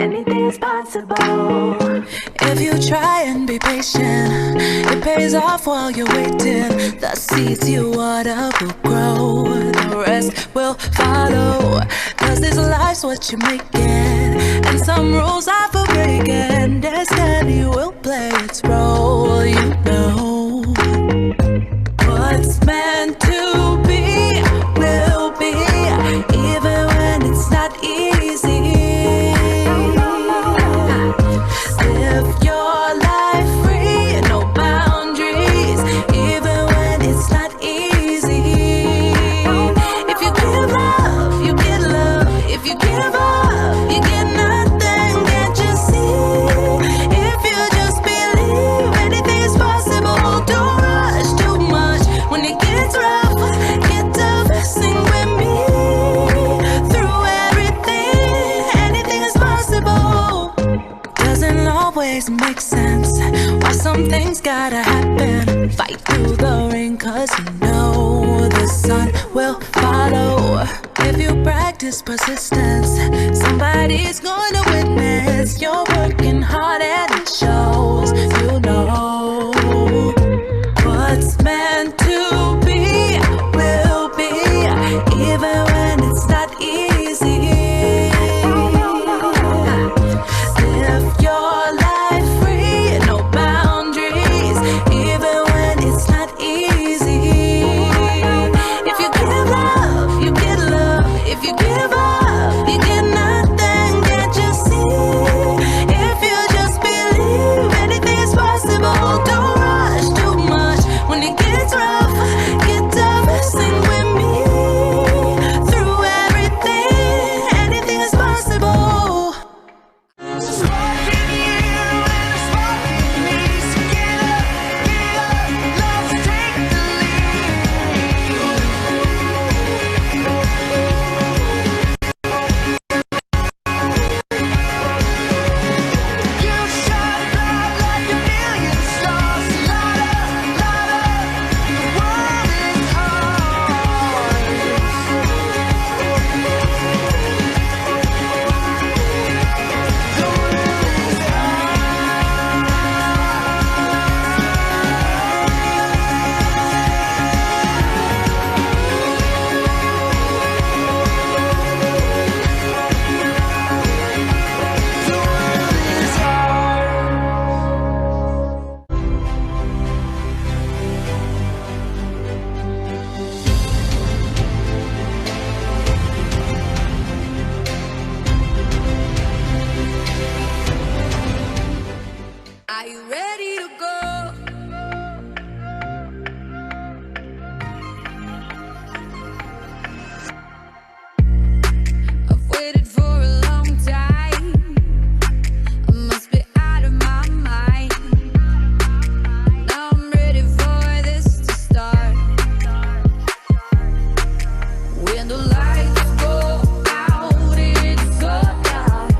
anything is possible. If you try and be patient, it pays off while you're waiting. The seeds you water will grow, the rest will follow. Cause this life's what you're making, and some rules are for breaking. Destiny will play its role, you know. What's meant to be will be, even when it's not easy. Live your life free, no boundaries, even when it's not easy. If you give love, you get love. If you give up, you get nothing. Can't you see? If you just believe anything's possible, don't rush too much. When it gets rough, get tough, sing with me. Through everything, anything is possible. Doesn't always make sense why some things gotta happen. Fight through the rain, cause you know the sun will follow. If you practice persistence, somebody's gonna witness. You're working hard and it shows, you know. What's meant to be will be, even when it's not easy. Live your life free, no boundaries, even when it's not easy. If you give love, you get love. If you give up, you get nothing. Can't you see? If you just believe anything's possible, don't rush too much. When it gets rough, get tough, sing with me. Through everything, anything is possible. Are you ready to go? I've waited for a long time. I must be out of my mind. Now I'm ready for this to start. When the lights go out, it's so dark.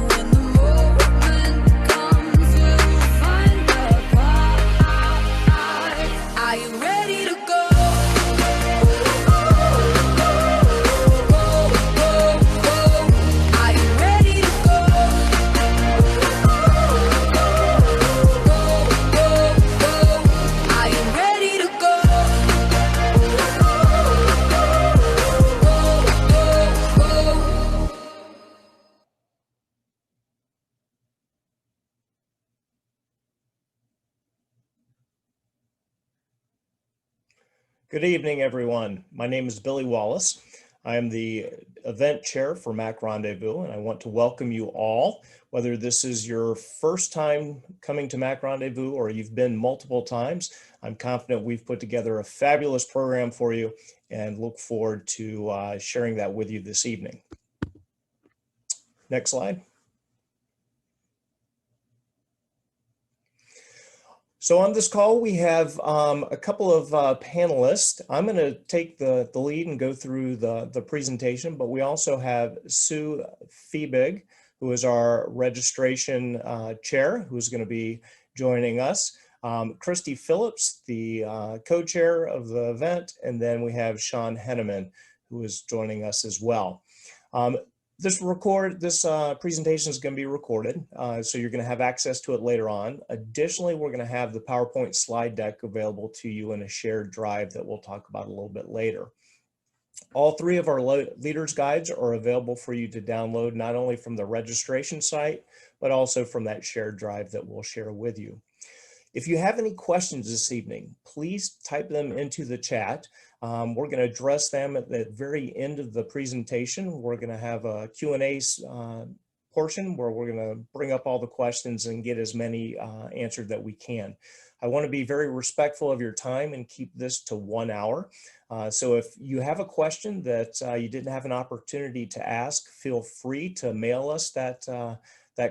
When the moment comes, we'll find the part. Are you ready to go? Are you ready to go? Are you ready to go? Good evening, everyone. My name is Billy Wallace. I am the event chair for Mac Rendezvous, and I want to welcome you all, whether this is your first time coming to Mac Rendezvous or you've been multiple times. I'm confident we've put together a fabulous program for you and look forward to sharing that with you this evening. Next slide. So on this call, we have a couple of panelists. I'm going to take the lead and go through the presentation, but we also have Sue Fiebig, who is our registration chair, who's going to be joining us. Christy Phillips, the co-chair of the event, and then we have Sean Henneman, who is joining us as well. This presentation is going to be recorded, so you're going to have access to it later on. Additionally, we're going to have the PowerPoint slide deck available to you in a shared drive that we'll talk about a little bit later. All three of our leaders guides are available for you to download, not only from the registration site, but also from that shared drive that we'll share with you. If you have any questions this evening, please type them into the chat. We're going to address them at the very end of the presentation. We're going to have a Q&A portion where we're going to bring up all the questions and get as many answered that we can. I want to be very respectful of your time and keep this to 1 hour. So if you have a question that you didn't have an opportunity to ask, feel free to mail us that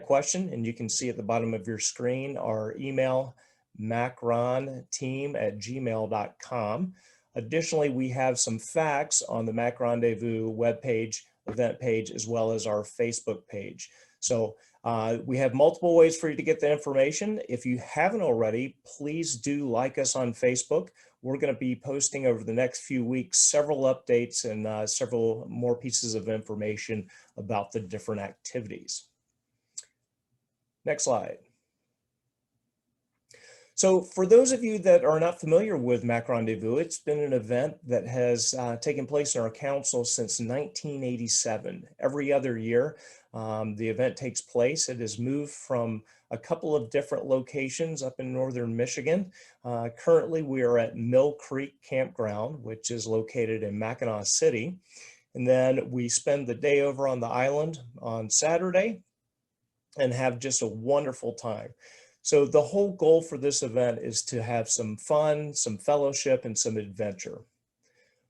question, and you can see at the bottom of your screen our email, macronteam@gmail.com. Additionally, we have some facts on the Mac Rendezvous webpage, event page, as well as our Facebook page. So we have multiple ways for you to get the information. If you haven't already, please do like us on Facebook. We're going to be posting over the next few weeks several updates and several more pieces of information about the different activities. Next slide. So for those of you that are not familiar with Mac Rendezvous, it's been an event that has taken place in our council since 1987. Every other year, the event takes place. It has moved from a couple of different locations up in northern Michigan. Currently, we are at Mill Creek Campground, which is located in Mackinac City. And then we spend the day over on the island on Saturday and have just a wonderful time. So the whole goal for this event is to have some fun, some fellowship, and some adventure.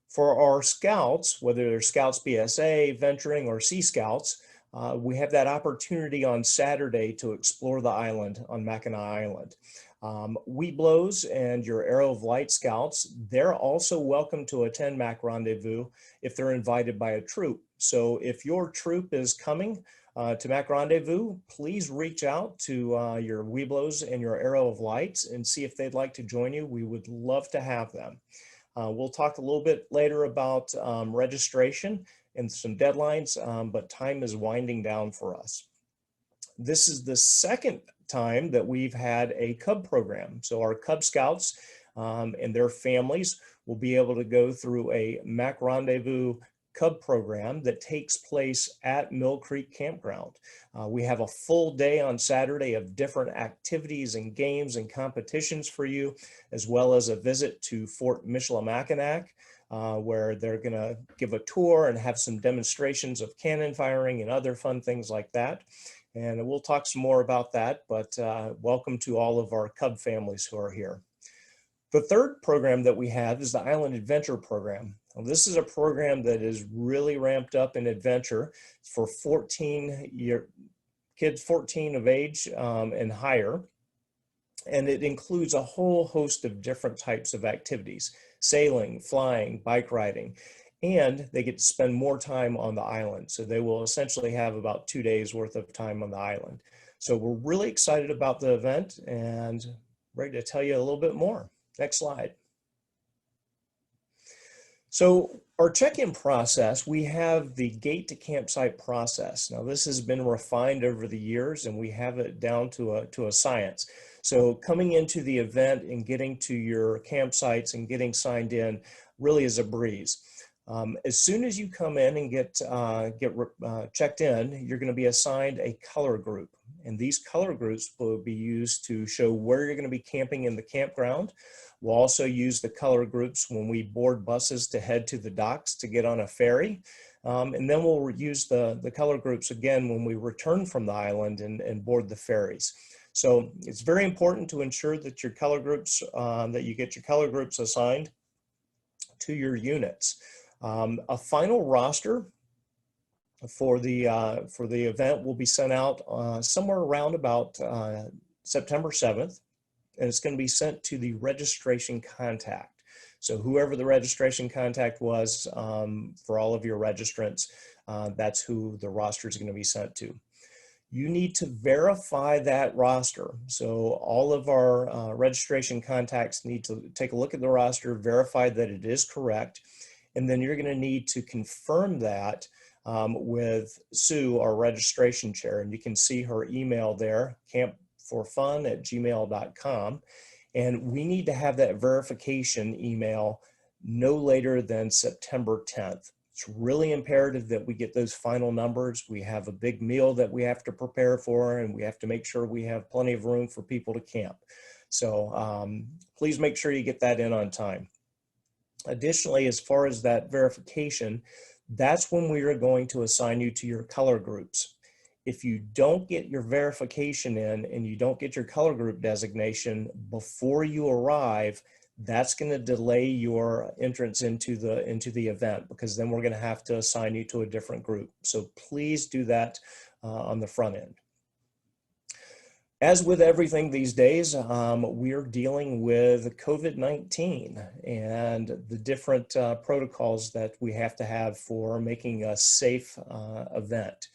For our scouts, whether they're Scouts BSA, Venturing, or Sea Scouts, we have that opportunity on Saturday to explore the island on Mackinac Island. Weeblos and your Arrow of Light Scouts, they're also welcome to attend Mac Rendezvous if they're invited by a troop. So if your troop is coming to Mac Rendezvous, please reach out to your Weeblos and your Arrow of Lights and see if they'd like to join you. We would love to have them. We'll talk a little bit later about registration and some deadlines, but time is winding down for us. This is the second time that we've had a Cub program. So our Cub Scouts and their families will be able to go through a Mac Rendezvous Cub program that takes place at Mill Creek Campground. We have a full day on Saturday of different activities and games and competitions for you, as well as a visit to Fort Michilimackinac, where they're going to give a tour and have some demonstrations of cannon firing and other fun things like that. And we'll talk some more about that, but welcome to all of our Cub families who are here. The third program that we have is the Island Adventure program. Now, this is a program that is really ramped up in adventure for kids 14 of age and higher. And it includes a whole host of different types of activities: sailing, flying, bike riding, and they get to spend more time on the island. So they will essentially have about 2 days worth of time on the island. So we're really excited about the event and ready to tell you a little bit more. Next slide. So our check-in process, we have the gate to campsite process. Now this has been refined over the years and we have it down to a science. So coming into the event and getting to your campsites and getting signed in really is a breeze. As soon as you come in and get checked in, you're going to be assigned a color group. And these color groups will be used to show where you're going to be camping in the campground. We'll also use the color groups when we board buses to head to the docks to get on a ferry. And then we'll use the color groups again when we return from the island and board the ferries. So it's very important to ensure that your color groups, that you get your color groups assigned to your units. A final roster for the event will be sent out somewhere around about September 7th, and it's going to be sent to the registration contact. So whoever the registration contact was for all of your registrants, that's who the roster is going to be sent to. You need to verify that roster. So all of our registration contacts need to take a look at the roster, verify that it is correct, and then you're going to need to confirm that with Sue, our registration chair, and you can see her email there, campforfun@gmail.com. And we need to have that verification email no later than September 10th. It's really imperative that we get those final numbers. We have a big meal that we have to prepare for, and we have to make sure we have plenty of room for people to camp. So please make sure you get that in on time. Additionally, as far as that verification, that's when we are going to assign you to your color groups. If you don't get your verification in and you don't get your color group designation before you arrive, that's going to delay your entrance into the event, because then we're going to have to assign you to a different group. So please do that on the front end. As with everything these days, we're dealing with COVID-19 and the different protocols that we have to have for making a safe event.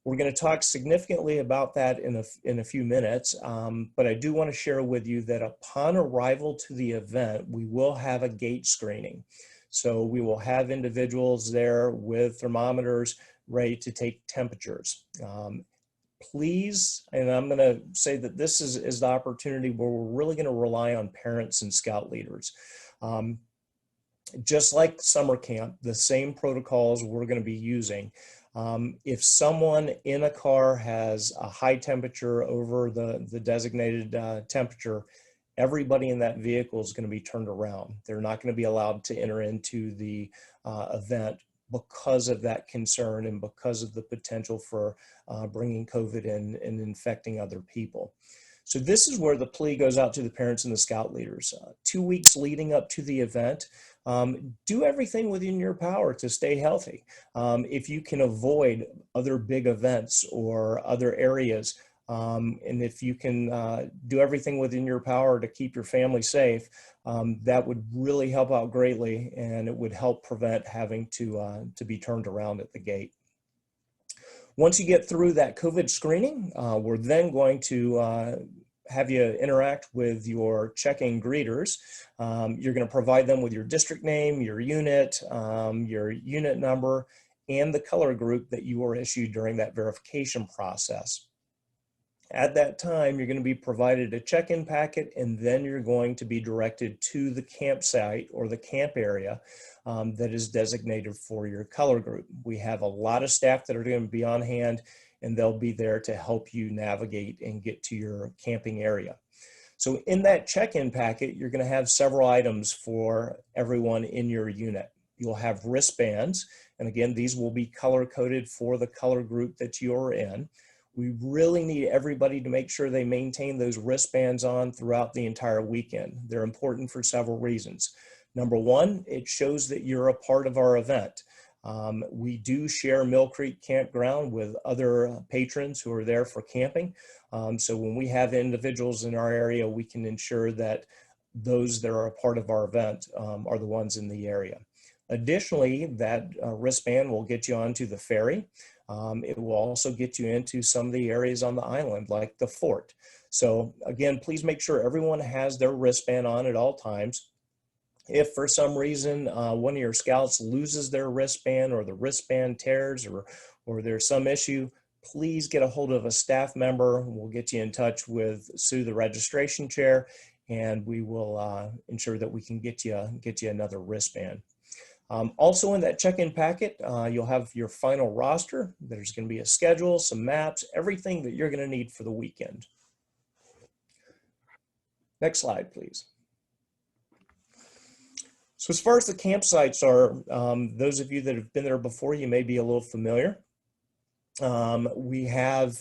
We're going to talk significantly about that in a few minutes, but I do want to share with you that upon arrival to the event, we will have a gate screening. So we will have individuals there with thermometers ready to take temperatures. Please, and I'm going to say that this is the opportunity where we're really going to rely on parents and scout leaders. Just like summer camp, the same protocols we're going to be using. If someone in a car has a high temperature over the designated temperature, everybody in that vehicle is going to be turned around. They're not going to be allowed to enter into the event because of that concern and because of the potential for bringing COVID in and infecting other people. So this is where the plea goes out to the parents and the scout leaders. 2 weeks leading up to the event, do everything within your power to stay healthy. If you can avoid other big events or other areas, and if you can do everything within your power to keep your family safe, that would really help out greatly, and it would help prevent having to be turned around at the gate. Once you get through that COVID screening, we're then going to have you interact with your check-in greeters. You're going to provide them with your district name, your unit number, and the color group that you were issued during that verification process. At that time, you're going to be provided a check-in packet, and then you're going to be directed to the campsite or the camp area that is designated for your color group. We have a lot of staff that are going to be on hand, and they'll be there to help you navigate and get to your camping area. So in that check-in packet, you're going to have several items for everyone in your unit. You'll have wristbands, and again, these will be color-coded for the color group that you're in. We really need everybody to make sure they maintain those wristbands on throughout the entire weekend. They're important for several reasons. Number one, it shows that you're a part of our event. We do share Mill Creek Campground with other patrons who are there for camping. So when we have individuals in our area, we can ensure that those that are a part of our event are the ones in the area. Additionally, that wristband will get you onto the ferry. It will also get you into some of the areas on the island, like the fort. So again, please make sure everyone has their wristband on at all times. If for some reason one of your scouts loses their wristband, or the wristband tears, or there's some issue, please get a hold of a staff member. We'll get you in touch with Sue, the registration chair, and we will ensure that we can get you another wristband. Also in that check-in packet, you'll have your final roster. There's going to be a schedule, some maps, everything that you're going to need for the weekend. Next slide, please. So as far as the campsites are, those of you that have been there before, you may be a little familiar. We have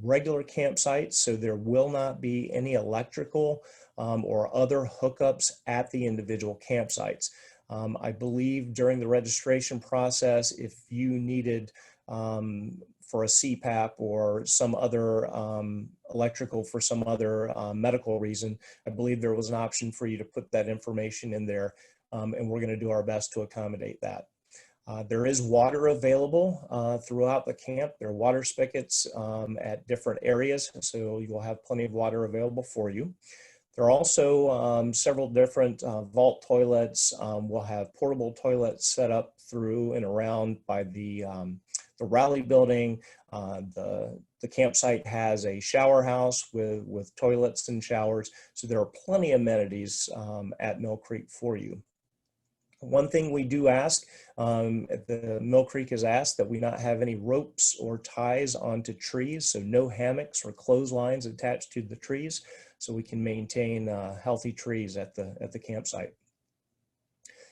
regular campsites, so there will not be any electrical or other hookups at the individual campsites. I believe during the registration process, if you needed for a CPAP or some other electrical for some other medical reason, I believe there was an option for you to put that information in there, and we're going to do our best to accommodate that. There is water available throughout the camp. There are water spigots at different areas, so you'll have plenty of water available for you. There are also several different vault toilets. We'll have portable toilets set up through and around by the rally building. The campsite has a shower house with toilets and showers. So there are plenty of amenities at Mill Creek for you. One thing we do ask, the Mill Creek has asked that we not have any ropes or ties onto trees, so no hammocks or clotheslines attached to the trees, so we can maintain healthy trees at the campsite.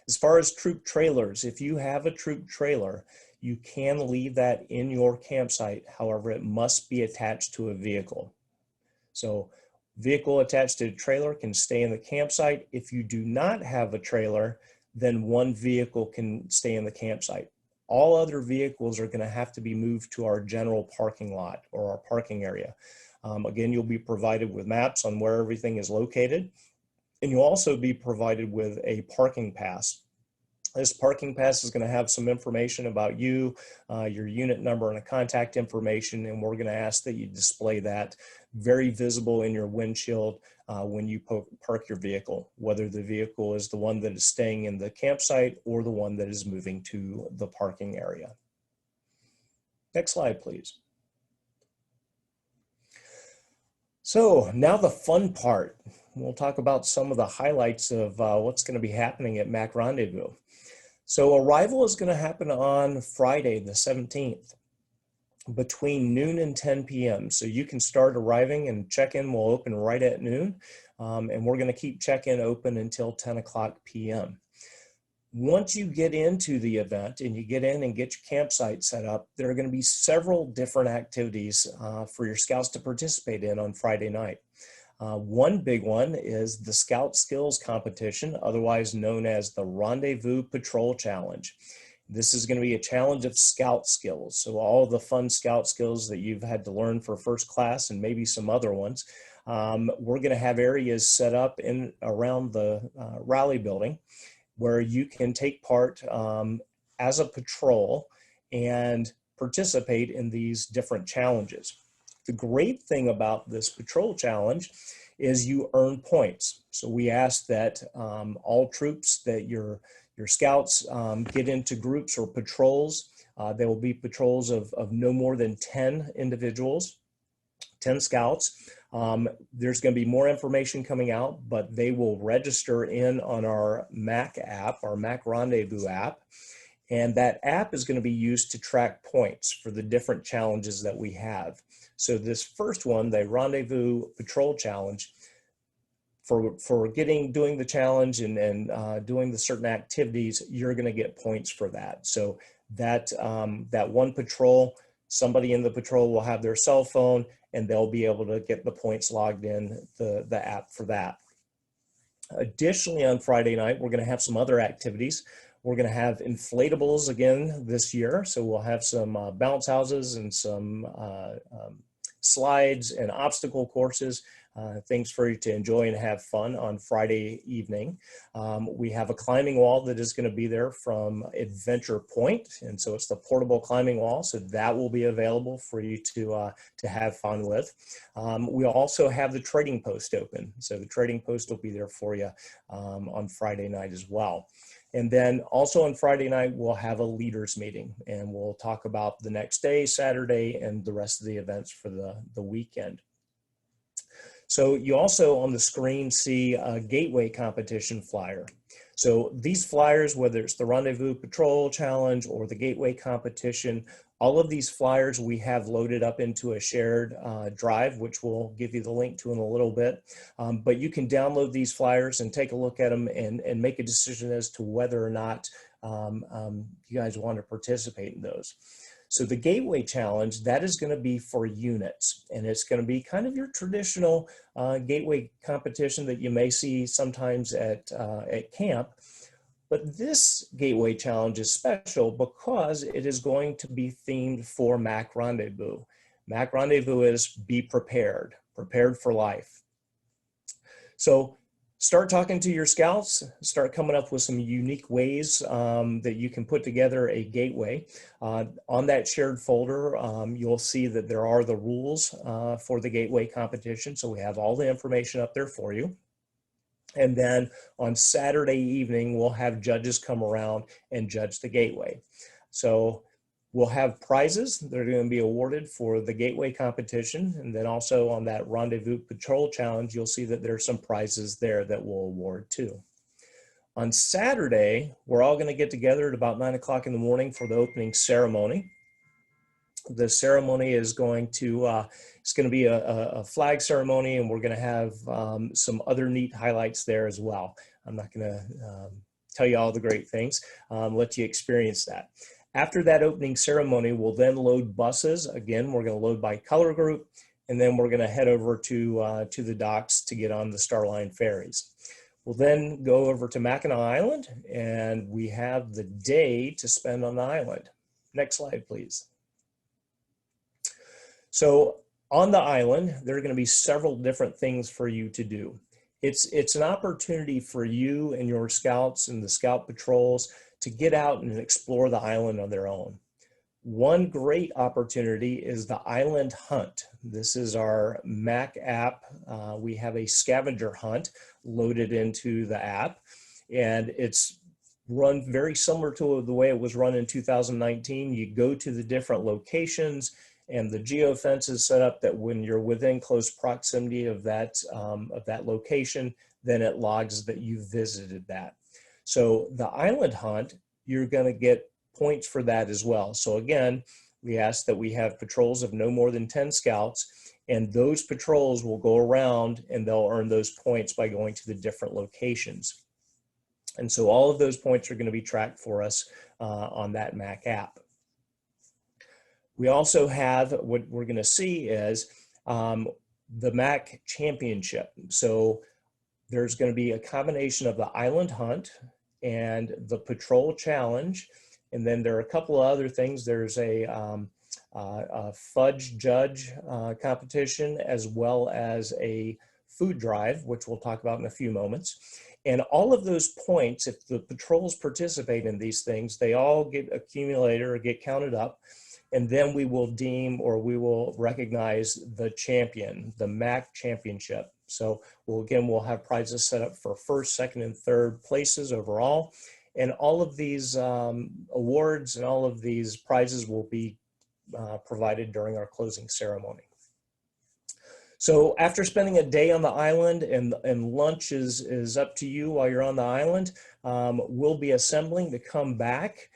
As far as troop trailers, if you have a troop trailer, you can leave that in your campsite. However, it must be attached to a vehicle. So vehicle attached to a trailer can stay in the campsite. If you do not have a trailer, then one vehicle can stay in the campsite. All other vehicles are going to have to be moved to our general parking lot or our parking area. Again, you'll be provided with maps on where everything is located, and you'll also be provided with a parking pass. This parking pass is going to have some information about you, your unit number, and a contact information, and we're going to ask that you display that very visible in your windshield when you park your vehicle, whether the vehicle is the one that is staying in the campsite or the one that is moving to the parking area. Next slide, please. So now the fun part. We'll talk about some of the highlights of what's going to be happening at Mac Rendezvous. So arrival is going to happen on Friday, the 17th, between noon and 10 p.m. So you can start arriving, and check-in will open right at noon. And we're going to keep check-in open until 10 o'clock p.m. Once you get into the event and you get in and get your campsite set up, there are going to be several different activities for your scouts to participate in on Friday night. One big one is the Scout Skills Competition, otherwise known as the Rendezvous Patrol Challenge. This is going to be a challenge of scout skills. So all the fun scout skills that you've had to learn for first class and maybe some other ones. We're going to have areas set up in around the rally building where you can take part as a patrol and participate in these different challenges. The great thing about this patrol challenge is you earn points. So we ask that all troops, that your scouts get into groups or patrols. There will be patrols of no more than 10 individuals, 10 scouts. There's going to be more information coming out, but they will register in on our Mac app, our Mac Rendezvous app. And that app is going to be used to track points for the different challenges that we have. So this first one, the Rendezvous Patrol Challenge, for doing the challenge and doing the certain activities, you're going to get points for that. So that one patrol, somebody in the patrol will have their cell phone and they'll be able to get the points logged in the app for that. Additionally, on Friday night, we're going to have some other activities. We're going to have inflatables again this year. So we'll have some bounce houses and some slides and obstacle courses, things for you to enjoy and have fun on Friday evening. We have a climbing wall that is going to be there from Adventure Point. And so it's the portable climbing wall. So that will be available for you to have fun with. We also have the trading post open. So the trading post will be there for you on Friday night as well. And then also on Friday night, we'll have a leaders meeting and we'll talk about the next day, Saturday, and the rest of the events for the weekend. So you also on the screen see a gateway competition flyer. So these flyers, whether it's the Rendezvous Patrol Challenge or the gateway competition, all of these flyers we have loaded up into a shared drive, which we'll give you the link to in a little bit. But you can download these flyers and take a look at them and make a decision as to whether or not you guys want to participate in those. So the Gateway Challenge, that is going to be for units, and it's going to be kind of your traditional gateway competition that you may see sometimes at camp. But this Gateway Challenge is special because it is going to be themed for Mac Rendezvous. Mac Rendezvous is be prepared, prepared for life. So start talking to your scouts, start coming up with some unique ways that you can put together a gateway. On that shared folder, you'll see that there are the rules for the gateway competition. So we have all the information up there for you. And then on Saturday evening, we'll have judges come around and judge the gateway. So we'll have prizes that are going to be awarded for the gateway competition. And then also on that Rendezvous Patrol Challenge, you'll see that there's some prizes there that we'll award too. On Saturday, we're all going to get together at about 9 o'clock in the morning for the opening ceremony. The ceremony is going to it's going to be a flag ceremony, and we're going to have some other neat highlights there as well. I'm not going to tell you all the great things, let you experience that. After that opening ceremony, we'll then load buses. Again, we're going to load by color group, and then we're going to head over to the docks to get on the Starline ferries. We'll then go over to Mackinac Island, and we have the day to spend on the island. Next slide, please. So on the island, there are going to be several different things for you to do. It's an opportunity for you and your scouts and the scout patrols to get out and explore the island on their own. One great opportunity is the island hunt. This is our Mac app. We have a scavenger hunt loaded into the app, and it's run very similar to the way it was run in 2019. You go to the different locations, and the geofence is set up that when you're within close proximity of that location, then it logs that you visited that. So the island hunt, you're going to get points for that as well. So again, we ask that we have patrols of no more than 10 scouts, and those patrols will go around and they'll earn those points by going to the different locations. And so all of those points are going to be tracked for us on that Mac app. We also have, what we're going to see is the Mac Championship. So there's going to be a combination of the Island Hunt and the Patrol Challenge. And then there are a couple of other things. There's a fudge judge competition, as well as a food drive, which we'll talk about in a few moments. And all of those points, if the patrols participate in these things, they all get accumulated or get counted up. And then we will deem, or we will recognize the champion, the MAC championship. So we'll have prizes set up for first, second, and third places overall. And all of these awards and all of these prizes will be provided during our closing ceremony. So after spending a day on the island, and lunch is up to you while you're on the island, we'll be assembling to come back.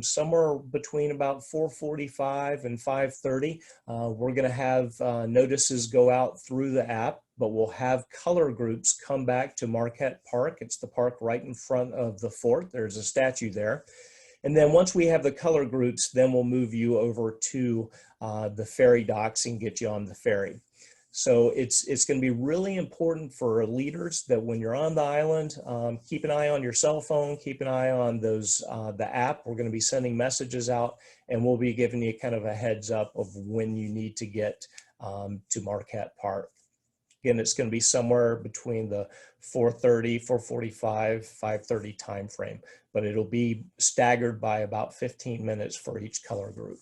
Somewhere between about 4:45 and 5:30, we're going to have notices go out through the app, but we'll have color groups come back to Marquette Park. It's the park right in front of the fort. There's a statue there. And then once we have the color groups, then we'll move you over to the ferry docks and get you on the ferry. So it's going to be really important for leaders that when you're on the island, keep an eye on your cell phone, keep an eye on those the app. We're going to be sending messages out, and we'll be giving you kind of a heads up of when you need to get to Marquette Park. Again, it's going to be somewhere between the 4:30, 4:45, 5:30 time frame, but it'll be staggered by about 15 minutes for each color group.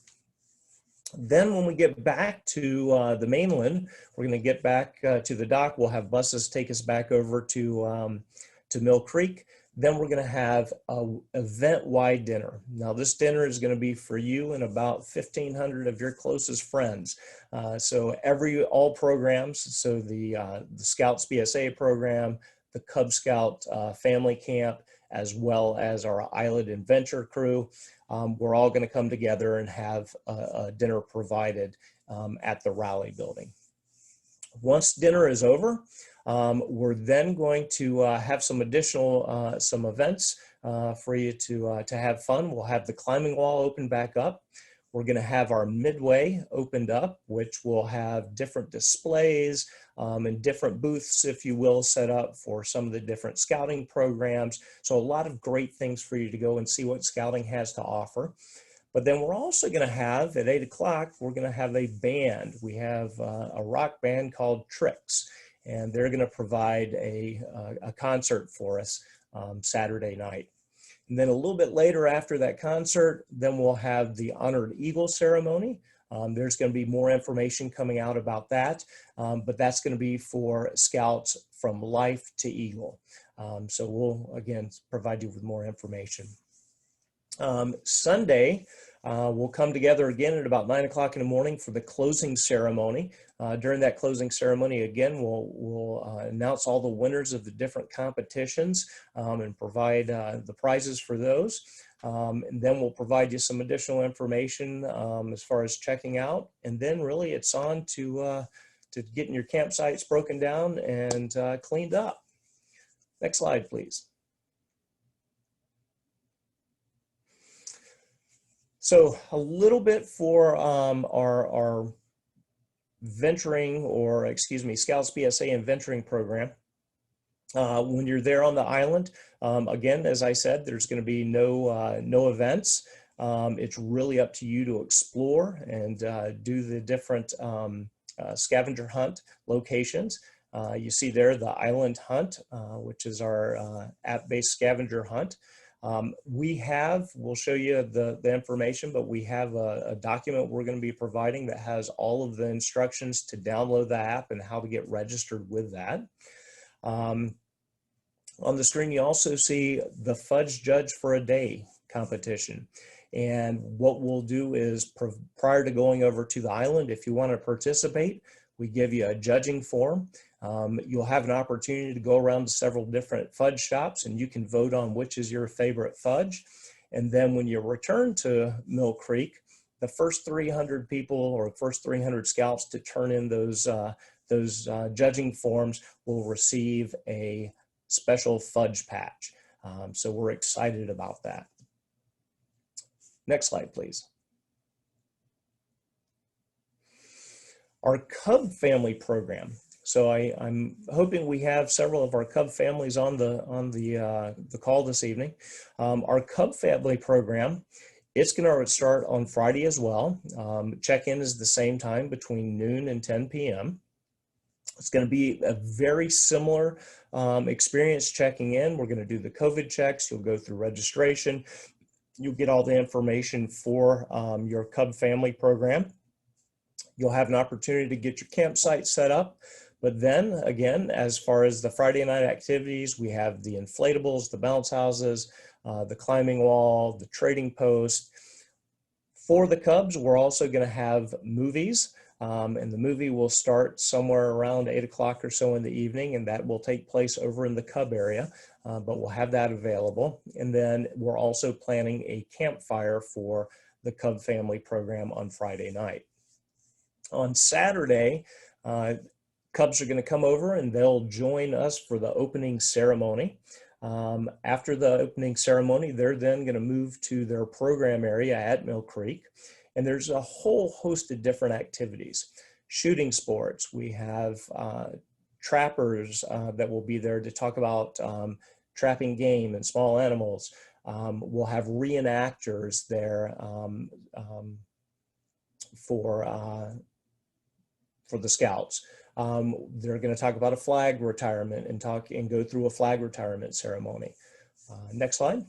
Then when we get back to the mainland, we're going to get back to the dock. We'll have buses take us back over to Mill Creek. Then we're going to have an event-wide dinner. Now this dinner is going to be for you and about 1,500 of your closest friends. So all programs, so the Scouts BSA program, the Cub Scout family camp, as well as our Island Adventure crew, we're all going to come together and have a dinner provided at the Raleigh building. Once dinner is over, we're then going to have some additional some events for you to have fun. We'll have the climbing wall open back up. We're going to have our midway opened up, which will have different displays and different booths, if you will, set up for some of the different scouting programs. So a lot of great things for you to go and see what scouting has to offer. But then we're also going to have, at 8 o'clock, we're going to have a band. We have a rock band called Tricks, and they're going to provide a concert for us Saturday night. And then a little bit later after that concert, then we'll have the Honored Eagle ceremony. There's going to be more information coming out about that, but that's going to be for Scouts from Life to Eagle. So we'll, again, provide you with more information. Sunday, we'll come together again at about 9 o'clock in the morning for the closing ceremony. During that closing ceremony, again, we'll announce all the winners of the different competitions and provide the prizes for those. And then we'll provide you some additional information as far as checking out. And then really it's on to getting your campsites broken down and cleaned up. Next slide, please. So a little bit for our venturing, or excuse me, Scouts BSA and venturing program. When you're there on the island, again, as I said, there's going to be no events. It's really up to you to explore and do the different scavenger hunt locations. You see there the island hunt, which is our app-based scavenger hunt. We'll show you the information, but we have a document we're going to be providing that has all of the instructions to download the app and how to get registered with that. On the screen, you also see the Fudge Judge for a Day competition. And what we'll do is, prior to going over to the island, if you want to participate, we give you a judging form. You'll have an opportunity to go around to several different fudge shops and you can vote on which is your favorite fudge. And then when you return to Mill Creek, the first 300 people or first 300 scouts to turn in those judging forms will receive a special fudge patch. So we're excited about that. Next slide, please. Our Cub family program. So I'm hoping we have several of our Cub families on the call this evening. Our Cub family program, it's going to start on Friday as well. Check-in is the same time, between noon and 10 p.m. It's going to be a very similar experience checking in. We're going to do the COVID checks. You'll go through registration. You'll get all the information for your Cub family program. You'll have an opportunity to get your campsite set up. But then again, as far as the Friday night activities, we have the inflatables, the bounce houses, the climbing wall, the trading post. For the Cubs, we're also going to have movies. And the movie will start somewhere around 8 o'clock or so in the evening, and that will take place over in the Cub area, but we'll have that available. And then we're also planning a campfire for the Cub family program on Friday night. On Saturday, Cubs are going to come over and they'll join us for the opening ceremony. After the opening ceremony, they're then going to move to their program area at Mill Creek. And there's a whole host of different activities. Shooting sports, we have trappers that will be there to talk about trapping game and small animals. We'll have reenactors there for the Scouts. They're going to talk about a flag retirement and go through a flag retirement ceremony. Next slide.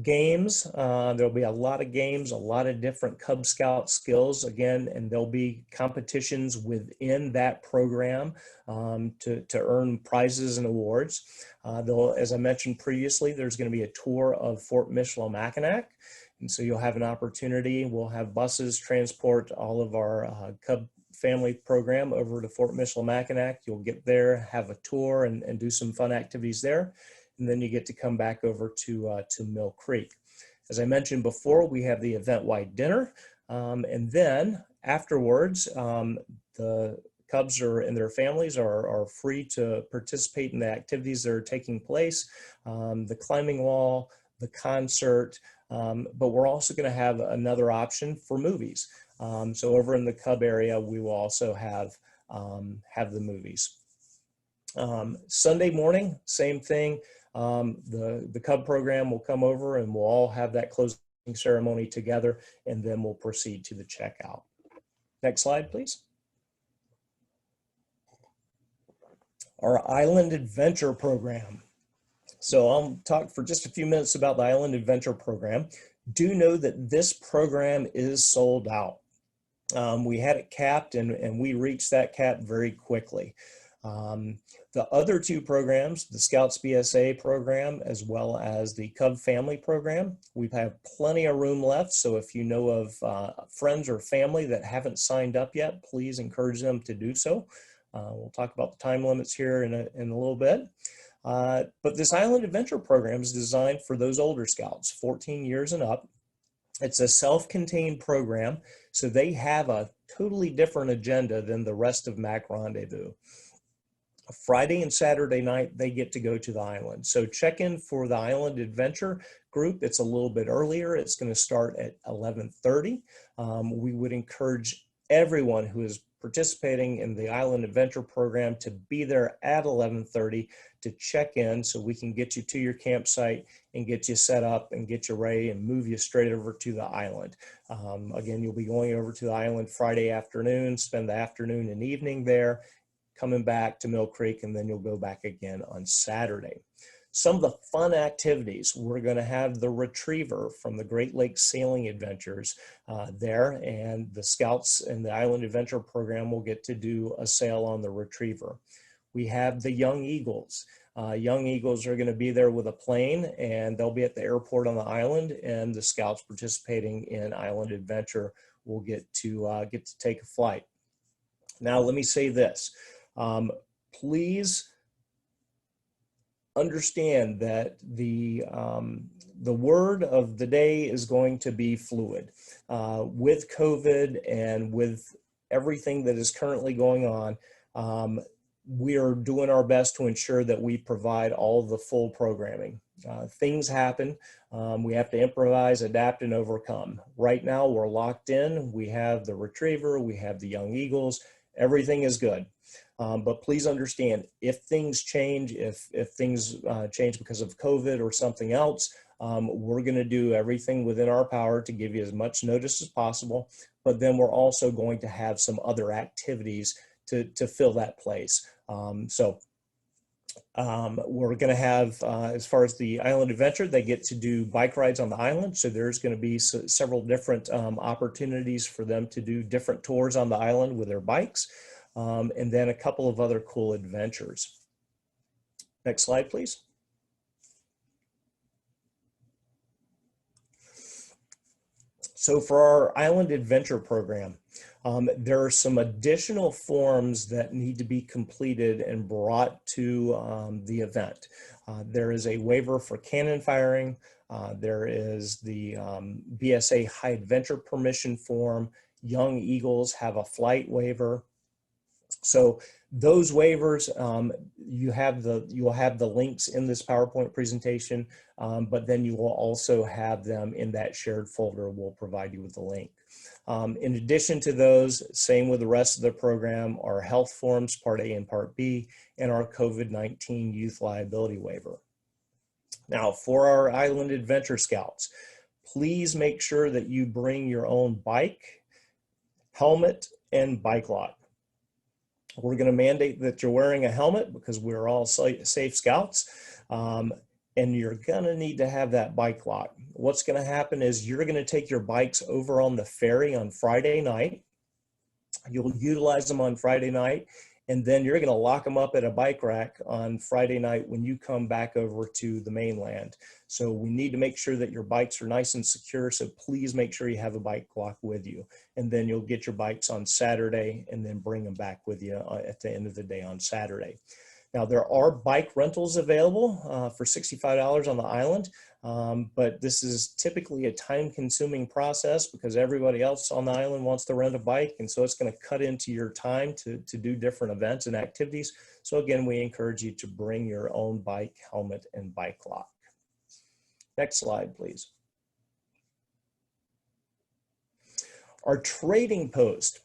Games, there'll be a lot of games, a lot of different Cub Scout skills again, and there'll be competitions within that program to earn prizes and awards. As I mentioned previously, there's going to be a tour of Fort Mackinac, and so you'll have an opportunity. We'll have buses transport all of our Cub family program over to Fort Mackinac. You'll get there, have a tour, and do some fun activities there. And then you get to come back over to Mill Creek. As I mentioned before, we have the event-wide dinner. And then afterwards, the Cubs and their families are free to participate in the activities that are taking place, the climbing wall, the concert, but we're also going to have another option for movies. So over in the Cub area, we will also have the movies. Sunday morning, same thing. The Cub program will come over and we'll all have that closing ceremony together, and then we'll proceed to the checkout. Next slide, please. Our Island Adventure program. So I'll talk for just a few minutes about the Island Adventure program. Do know that this program is sold out. We had it capped and we reached that cap very quickly. The other two programs, the Scouts BSA program, as well as the Cub Family program, we have plenty of room left. So if you know of friends or family that haven't signed up yet, please encourage them to do so. We'll talk about the time limits here in a little bit. But this Island Adventure program is designed for those older Scouts, 14 years and up. It's a self-contained program, so they have a totally different agenda than the rest of Mac Rendezvous. Friday and Saturday night, they get to go to the island. So check in for the Island Adventure group. It's a little bit earlier. It's going to start at 11:30. We would encourage everyone who is participating in the Island Adventure program to be there at 11:30 to check in so we can get you to your campsite and get you set up and get you ready and move you straight over to the island. Again, you'll be going over to the island Friday afternoon, spend the afternoon and evening there, coming back to Mill Creek, and then you'll go back again on Saturday. Some of the fun activities, we're going to have the Retriever from the Great Lakes Sailing Adventures there, and the Scouts and the Island Adventure program will get to do a sail on the Retriever. We have the Young Eagles. Young Eagles are going to be there with a plane, and they'll be at the airport on the island, and the Scouts participating in Island Adventure will get to take a flight. Now, let me say this. Please understand that the word of the day is going to be fluid. With COVID and with everything that is currently going on, we are doing our best to ensure that we provide all the full programming. Things happen. We have to improvise, adapt, and overcome. Right now, we're locked in. We have the Retriever. We have the Young Eagles. Everything is good. But please understand, if things change, if things change because of COVID or something else, we're going to do everything within our power to give you as much notice as possible. But then we're also going to have some other activities to fill that place. We're going to have, as far as the Island Adventure, they get to do bike rides on the island. So there's going to be several different opportunities for them to do different tours on the island with their bikes. And then a couple of other cool adventures. Next slide, please. So for our Island Adventure program, there are some additional forms that need to be completed and brought to the event. There is a waiver for cannon firing. There is the BSA High Adventure Permission form. Young Eagles have a flight waiver. So those waivers, you'll have the links in this PowerPoint presentation, but then you will also have them in that shared folder. We'll provide you with the link. In addition to those, same with the rest of the program, our health forms, Part A and Part B, and our COVID-19 youth liability waiver. Now, for our Island Adventure Scouts, please make sure that you bring your own bike, helmet, and bike lock. We're going to mandate that you're wearing a helmet because we're all safe Scouts, and you're going to need to have that bike lock. What's going to happen is you're going to take your bikes over on the ferry on Friday night. You'll utilize them on Friday night, and then you're going to lock them up at a bike rack on Friday night when you come back over to the mainland. So we need to make sure that your bikes are nice and secure, so please make sure you have a bike lock with you. And then you'll get your bikes on Saturday and then bring them back with you at the end of the day on Saturday. Now, there are bike rentals available for $65 on the island, but this is typically a time-consuming process because everybody else on the island wants to rent a bike, and so it's going to cut into your time to do different events and activities. So again, we encourage you to bring your own bike, helmet, and bike lock. Next slide, please. Our trading post.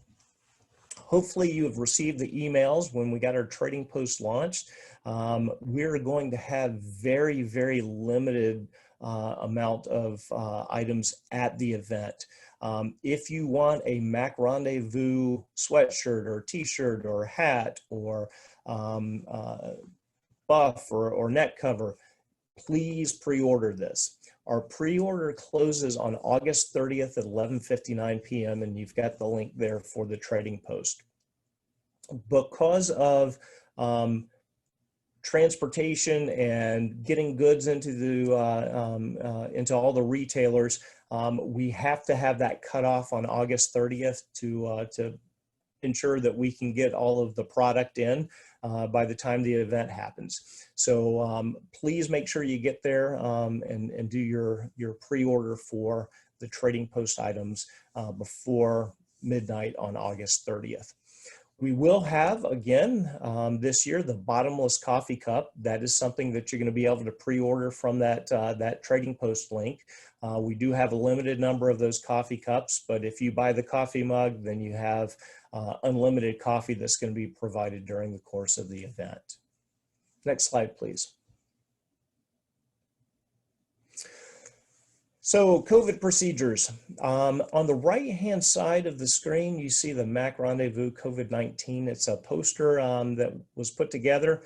Hopefully you have received the emails when we got our trading post launched. We're going to have very, very limited amount of items at the event. If you want a Mac Rendezvous sweatshirt or t-shirt or hat or buff or neck cover, please pre-order this. Our pre-order closes on August 30th at 11:59 p.m. and you've got the link there for the trading post. Because of transportation and getting goods into into all the retailers, we have to have that cutoff on August 30th to ensure that we can get all of the product in by the time the event happens. So please make sure you get there and do your pre-order for the trading post items before midnight on August 30th. We will have, again, this year, the bottomless coffee cup. That is something that you're going to be able to pre-order from that trading post link. We do have a limited number of those coffee cups, but if you buy the coffee mug, then you have unlimited coffee that's going to be provided during the course of the event. Next slide, please. So COVID procedures. On the right-hand side of the screen, you see the Mac Rendezvous COVID-19. It's a poster that was put together.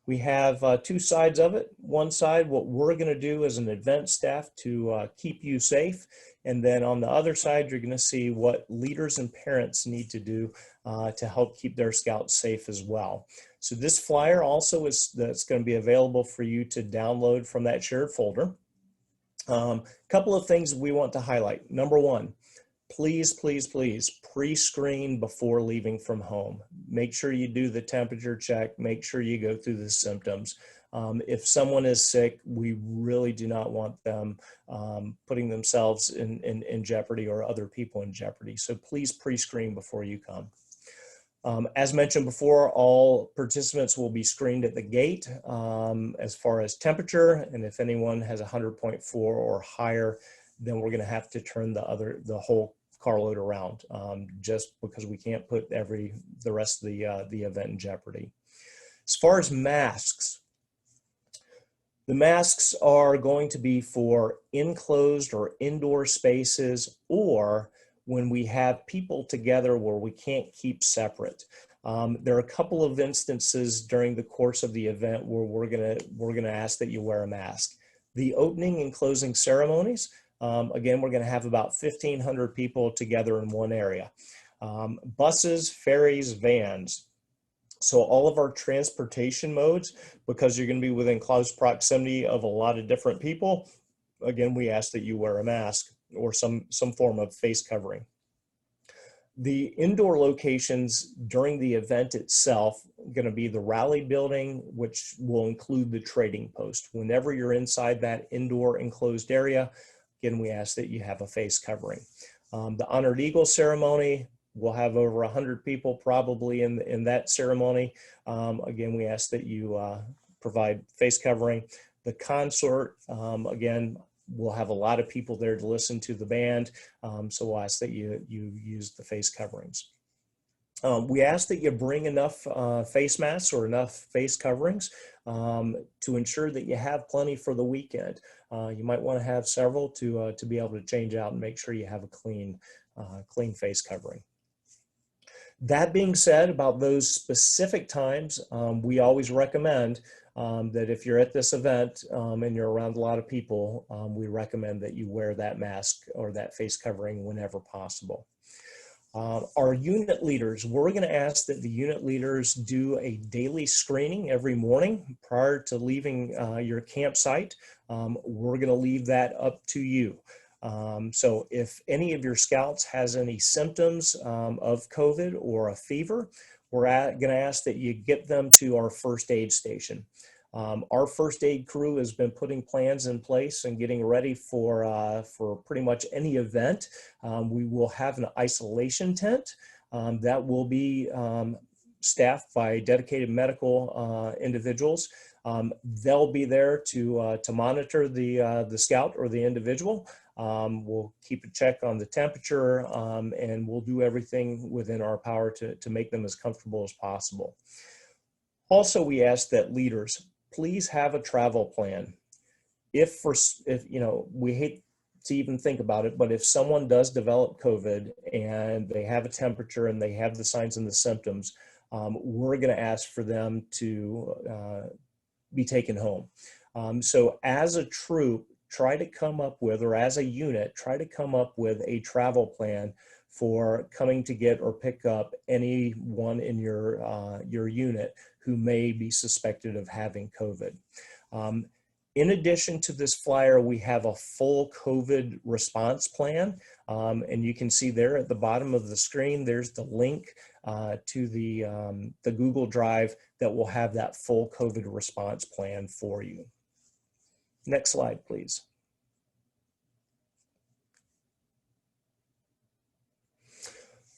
We have two sides of it. One side, what we're going to do as an event staff to keep you safe. And then on the other side, you're going to see what leaders and parents need to do to help keep their scouts safe as well. So this flyer also that's going to be available for you to download from that shared folder. Couple of things we want to highlight. Number one, please, please, please pre-screen before leaving from home. Make sure you do the temperature check. Make sure you go through the symptoms. If someone is sick, we really do not want them putting themselves in jeopardy or other people in jeopardy. So please pre-screen before you come. As mentioned before, all participants will be screened at the gate as far as temperature, and if anyone has 100.4 or higher, then we're going to have to turn the whole carload around, just because we can't put the rest of the event in jeopardy. As far as masks, the masks are going to be for enclosed or indoor spaces, or when we have people together where we can't keep separate. There are a couple of instances during the course of the event where we're gonna ask that you wear a mask. The opening and closing ceremonies, again, we're gonna have about 1,500 people together in one area. Buses, ferries, vans. So all of our transportation modes, because you're gonna be within close proximity of a lot of different people, again, we ask that you wear a mask or some form of face covering. The indoor locations during the event itself going to be the rally building, which will include the trading post. Whenever you're inside that indoor enclosed area, again, we ask that you have a face covering. The Honored Eagle ceremony, we'll have over 100 people probably in that ceremony. Again, we ask that you provide face covering. The consort, again, we'll have a lot of people there to listen to the band, so we'll ask that you use the face coverings. We ask that you bring enough face masks or enough face coverings to ensure that you have plenty for the weekend. You might want to have several to be able to change out and make sure you have a clean face covering. That being said, about those specific times, we always recommend that if you're at this event and you're around a lot of people, we recommend that you wear that mask or that face covering whenever possible. Our unit leaders, we're going to ask that the unit leaders do a daily screening every morning prior to leaving your campsite. We're going to leave that up to you. So if any of your scouts has any symptoms of COVID or a fever, we're going to ask that you get them to our first aid station. Our first aid crew has been putting plans in place and getting ready for pretty much any event. We will have an isolation tent that will be staffed by dedicated medical individuals. They'll be there to monitor the scout or the individual. We'll keep a check on the temperature and we'll do everything within our power to make them as comfortable as possible. Also, we ask that leaders please have a travel plan. If you know, we hate to even think about it, but if someone does develop COVID and they have a temperature and they have the signs and the symptoms, we're going to ask for them to be taken home. So as a troop, try to come up with, or as a unit, try to come up with a travel plan for coming to get or pick up anyone in your unit who may be suspected of having COVID. In addition to this flyer, we have a full COVID response plan. And you can see there at the bottom of the screen, there's the link to the Google Drive that will have that full COVID response plan for you. Next slide, please.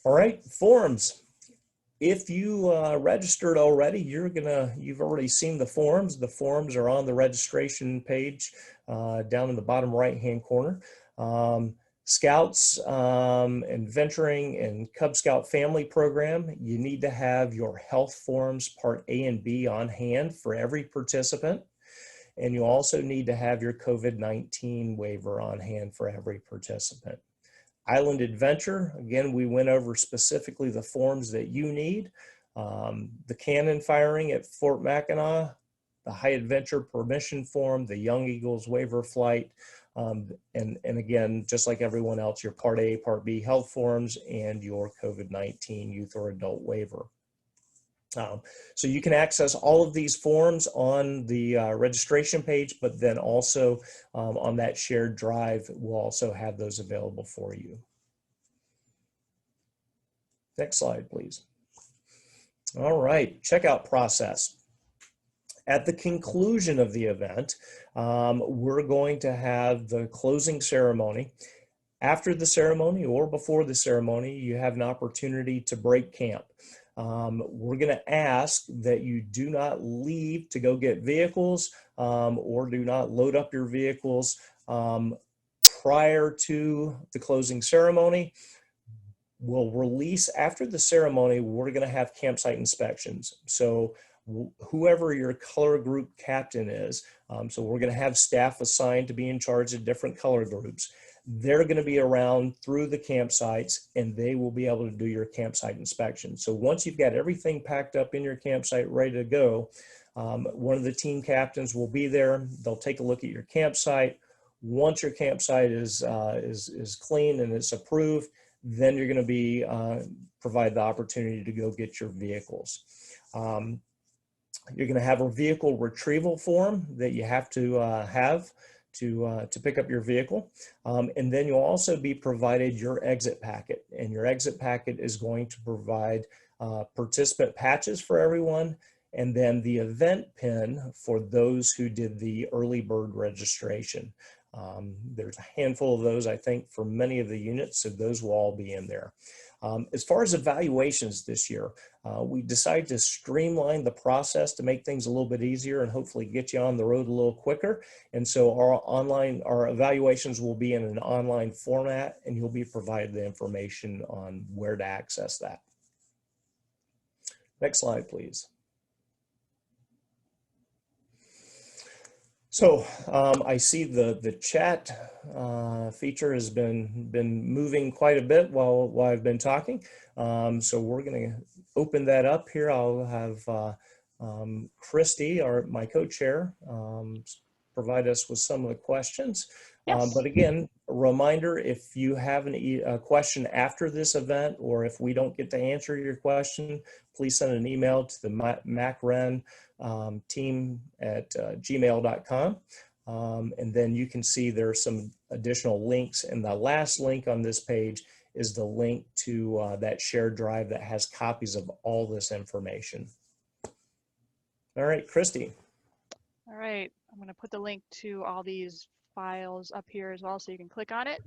All right, forms. If you registered already, you've already seen the forms. The forms are on the registration page down in the bottom right-hand corner. Scouts and Venturing and Cub Scout Family Program, you need to have your health forms Part A and B on hand for every participant. And you also need to have your COVID-19 waiver on hand for every participant. Island Adventure, again, we went over specifically the forms that you need. The cannon firing at Fort Mackinac, the High Adventure permission form, the Young Eagles waiver flight, and again, just like everyone else, your Part A, Part B health forms, and your COVID-19 youth or adult waiver. So you can access all of these forms on the registration page, but then also on that shared drive, we'll also have those available for you. Next slide, please. All right, checkout process. At the conclusion of the event, we're going to have the closing ceremony. After the ceremony or before the ceremony, you have an opportunity to break camp. We're going to ask that you do not leave to go get vehicles or do not load up your vehicles prior to the closing ceremony. We'll release after the ceremony, we're going to have campsite inspections. So whoever your color group captain is, so we're going to have staff assigned to be in charge of different color groups. They're going to be around through the campsites and they will be able to do your campsite inspection. So once you've got everything packed up in your campsite ready to go, one of the team captains will be there. They'll take a look at your campsite. Once your campsite is clean and it's approved, then you're going to be provide the opportunity to go get your vehicles. You're going to have a vehicle retrieval form that you have to have to pick up your vehicle. And then you'll also be provided your exit packet. And your exit packet is going to provide participant patches for everyone, and then the event pin for those who did the early bird registration. There's a handful of those, I think, for many of the units, so those will all be in there. As far as evaluations this year, we decided to streamline the process to make things a little bit easier and hopefully get you on the road a little quicker. And so our evaluations will be in an online format, and you'll be provided the information on where to access that. Next slide, please. So I see the chat feature has been moving quite a bit while I've been talking. So we're going to open that up here. I'll have Christy, my co-chair, provide us with some of the questions. Yes. But again, a reminder, if you have a question after this event, or if we don't get to answer your question, please send an email to the MacRen team at gmail.com. And then you can see there are some additional links. And the last link on this page is the link to that shared drive that has copies of all this information. All right, Christy. All right, I'm going to put the link to all these files up here as well, so you can click on it.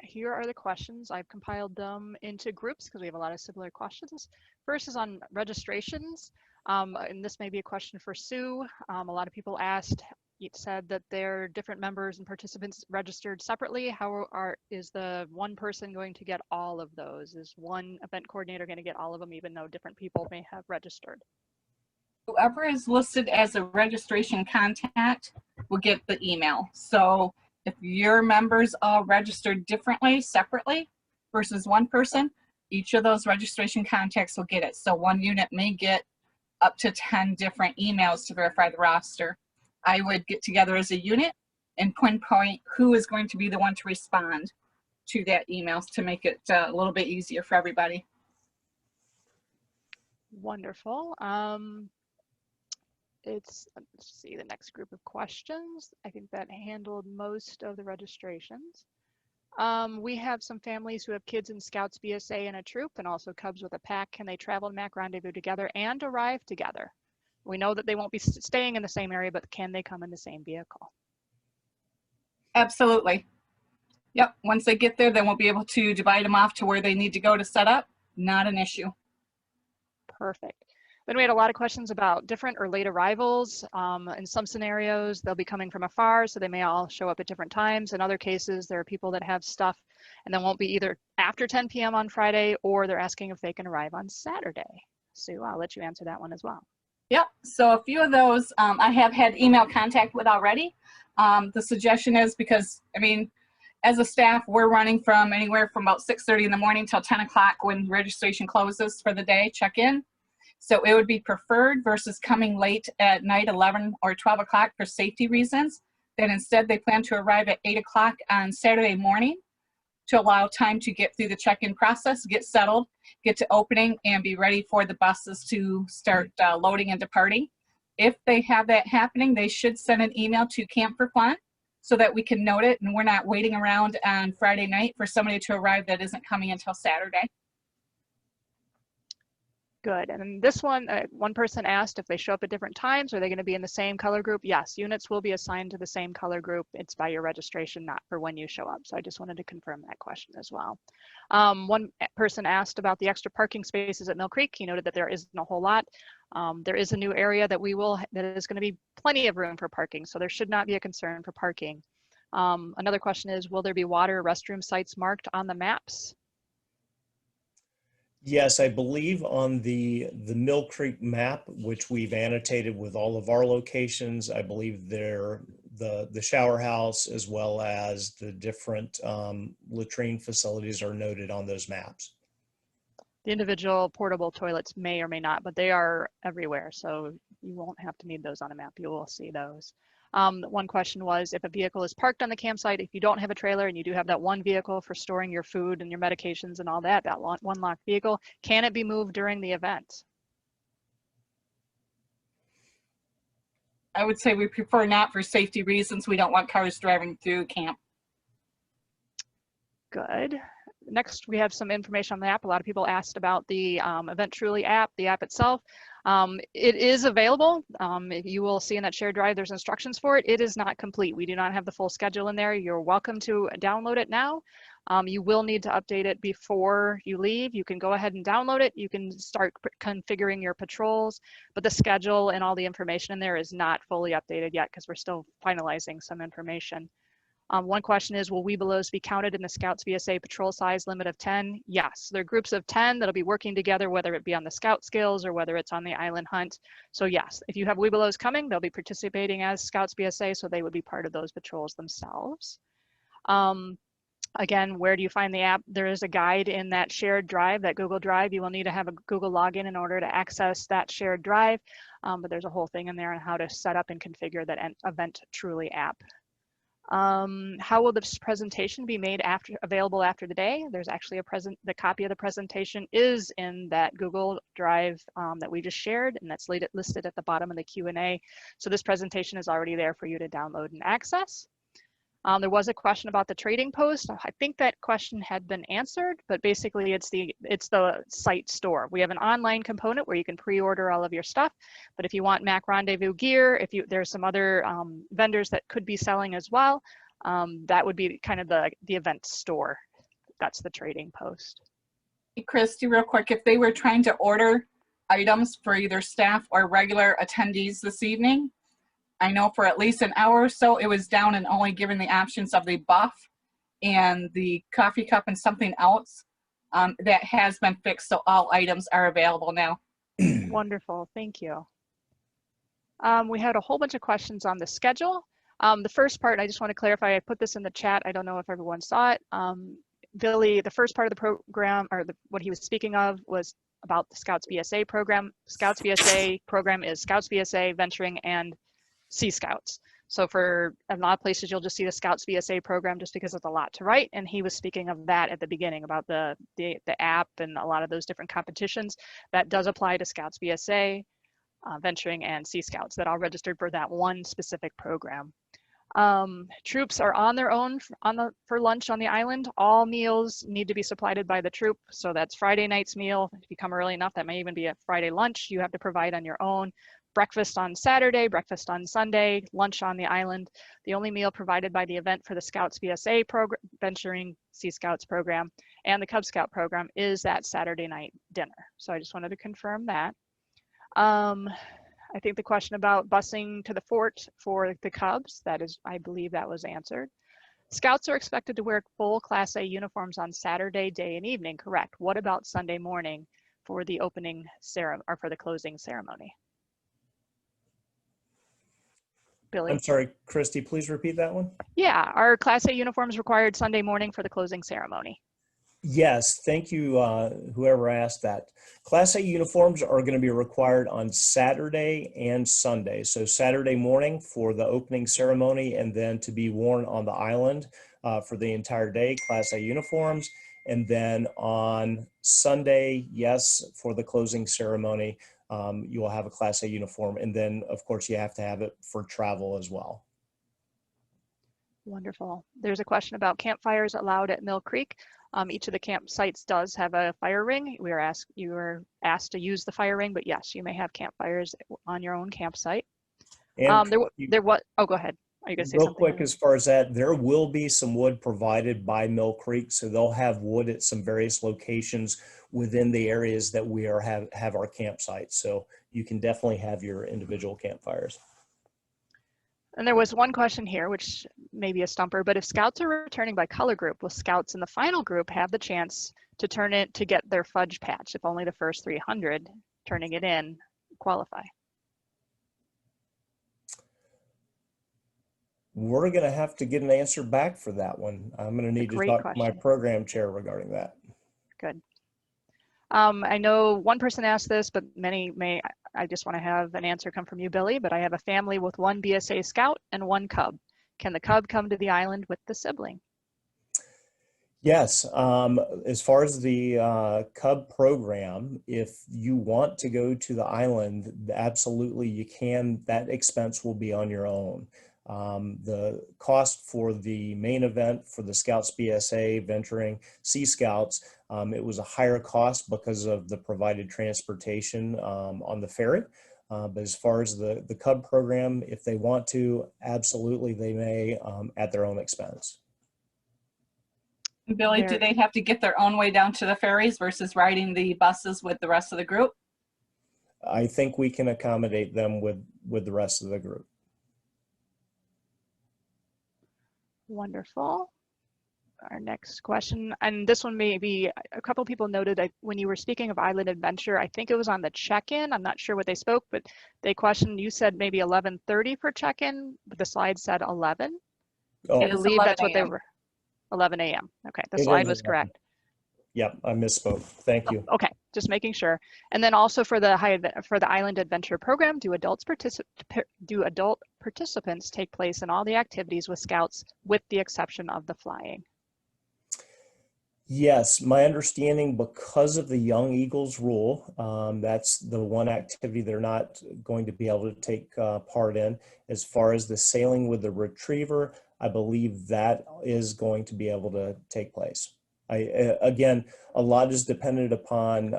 Here are the questions. I've compiled them into groups because we have a lot of similar questions. First is on registrations, and this may be a question for Sue. A lot of people asked, it said that they're different members and participants registered separately. Is the one person going to get all of those? Is one event coordinator going to get all of them, even though different people may have registered? Whoever is listed as a registration contact will get the email. So if your members all registered differently, separately, versus one person, each of those registration contacts will get it. So one unit may get up to 10 different emails to verify the roster. I would get together as a unit and pinpoint who is going to be the one to respond to that emails to make it a little bit easier for everybody. Wonderful. Let's see the next group of questions. I think that handled most of the registrations. We have some families who have kids in Scouts, BSA, and a troop, and also Cubs with a pack. Can they travel to Mac Rendezvous together and arrive together? We know that they won't be staying in the same area, but can they come in the same vehicle? Absolutely. Yep. Once they get there, then we'll be able to divide them off to where they need to go to set up. Not an issue. Perfect. Then we had a lot of questions about different or late arrivals. In some scenarios, they'll be coming from afar, so they may all show up at different times. In other cases, there are people that have stuff and then won't be either after 10 p.m. on Friday, or they're asking if they can arrive on Saturday. Sue, I'll let you answer that one as well. Yep. So a few of those I have had email contact with already. The suggestion is because, I mean, as a staff, we're running from anywhere from about 6:30 in the morning till 10 o'clock when registration closes for the day, check-in. So it would be preferred versus coming late at night, 11 or 12 o'clock for safety reasons, that instead they plan to arrive at 8 o'clock on Saturday morning to allow time to get through the check-in process, get settled, get to opening, and be ready for the buses to start loading and departing. If they have that happening, they should send an email to Camp for Fun so that we can note it and we're not waiting around on Friday night for somebody to arrive that isn't coming until Saturday. Good. And this one, one person asked if they show up at different times, are they going to be in the same color group? Yes, units will be assigned to the same color group. It's by your registration, not for when you show up. So I just wanted to confirm that question as well. One person asked about the extra parking spaces at Mill Creek. He noted that there isn't a whole lot. There is a new area that that is going to be plenty of room for parking. So there should not be a concern for parking. Another question is, will there be water restroom sites marked on the maps? Yes, I believe on the Mill Creek map, which we've annotated with all of our locations, I believe the shower house as well as the different latrine facilities are noted on those maps. The individual portable toilets may or may not, but they are everywhere. So you won't have to need those on a map. You will see those. One question was, if a vehicle is parked on the campsite, if you don't have a trailer and you do have that one vehicle for storing your food and your medications and all that, that one locked vehicle, can it be moved during the event? I would say we prefer not for safety reasons. We don't want cars driving through camp. Good. Next, we have some information on the app. A lot of people asked about the Event Truly app, the app itself. It is available. You will see in that shared drive, there's instructions for it. It is not complete. We do not have the full schedule in there. You're welcome to download it now. You will need to update it before you leave. You can go ahead and download it. You can start configuring your patrols, but the schedule and all the information in there is not fully updated yet because we're still finalizing some information. One question is, will Webelos be counted in the Scouts VSA patrol size limit of 10? Yes, they're groups of 10 that'll be working together, whether it be on the Scout skills or whether it's on the island hunt. So yes, if you have Webelos coming, they'll be participating as Scouts VSA, so they would be part of those patrols themselves. Again, where do you find the app? There is a guide in that shared drive, that Google Drive. You will need to have a Google login in order to access that shared drive, but there's a whole thing in there on how to set up and configure that Event Truly app. How will this presentation be made available after the day? There's actually the copy of the presentation is in that Google Drive that we just shared, and that's listed at the bottom of the Q&A. So this presentation is already there for you to download and access. There was a question about the trading post. I think that question had been answered, but basically it's the site store. We have an online component where you can pre-order all of your stuff, but if you want Mac Rendezvous gear, there's some other vendors that could be selling as well, that would be kind of the event store. That's the trading post. Hey, Christy, real quick, if they were trying to order items for either staff or regular attendees this evening, I know for at least an hour or so, it was down and only given the options of the buff and the coffee cup and something else. That has been fixed, so all items are available now. Wonderful, thank you. We had a whole bunch of questions on the schedule. The first part, I just want to clarify, I put this in the chat. I don't know if everyone saw it. Billy, the first part of the program, or what he was speaking of, was about the Scouts VSA program. Scouts VSA program is Scouts VSA, Venturing, and Sea Scouts. So for a lot of places, you'll just see the Scouts BSA program just because it's a lot to write. And he was speaking of that at the beginning about the app and a lot of those different competitions. That does apply to Scouts BSA, Venturing, and Sea Scouts that all registered for that one specific program. Troops are on their own for lunch on the island. All meals need to be supplied by the troop. So that's Friday night's meal. If you come early enough, that may even be a Friday lunch you have to provide on your own. Breakfast on Saturday, breakfast on Sunday, lunch on the island. The only meal provided by the event for the Scouts BSA program, Venturing Sea Scouts program, and the Cub Scout program is that Saturday night dinner. So I just wanted to confirm that. I think the question about busing to the fort for the Cubs, that is, I believe that was answered. Scouts are expected to wear full Class A uniforms on Saturday, day and evening, correct? What about Sunday morning for the opening ceremony or for the closing ceremony? Billy? I'm sorry, Christy, please repeat that one. Yeah, are Class A uniforms required Sunday morning for the closing ceremony? Yes, thank you, whoever asked that. Class A uniforms are going to be required on Saturday and Sunday. So Saturday morning for the opening ceremony, and then to be worn on the island for the entire day, Class A uniforms. And then on Sunday, yes, for the closing ceremony, you will have a Class A uniform. And then, of course, you have to have it for travel as well. Wonderful. There's a question about campfires allowed at Mill Creek. Each of the campsites does have a fire ring. You were asked to use the fire ring, but yes, you may have campfires on your own campsite. And oh, go ahead. Are you going to say real something? quick, as far as that, there will be some wood provided by Mill Creek. So they'll have wood at some various locations within the areas that we have our campsites. So you can definitely have your individual campfires. And there was one question here, which may be a stumper, but if Scouts are returning by color group, will Scouts in the final group have the chance to to get their fudge patch if only the first 300 turning it in qualify? We're going to have to get an answer back for that one. I'm going to need to talk to my program chair regarding that. Good. I know one person asked this, but many may. I just want to have an answer come from you, Billy, but I have a family with one BSA Scout and one Cub. Can the Cub come to the island with the sibling? Yes. As far as the Cub program, if you want to go to the island, absolutely you can. That expense will be on your own. The cost for the main event for the Scouts BSA, Venturing, Sea Scouts, it was a higher cost because of the provided transportation on the ferry. But as far as the Cub program, if they want to, absolutely they may at their own expense. Billy, do they have to get their own way down to the ferries versus riding the buses with the rest of the group? I think we can accommodate them with the rest of the group. Wonderful. Our next question, and this one may be, a couple of people noted that when you were speaking of Island Adventure, I think it was on the check-in. I'm not sure what they spoke, but they questioned, you said maybe 11:30 for check-in, but the slide said 11. Oh, I believe that's what they were. 11 a.m. Okay, the slide was correct. Yep, I misspoke. Thank you. Okay, just making sure. And then also for the Island Adventure program, do adult participants take place in all the activities with Scouts, with the exception of the flying? Yes, my understanding, because of the Young Eagles rule, that's the one activity they're not going to be able to take part in. As far as the sailing with the retriever, I believe that is going to be able to take place. Again, a lot is dependent upon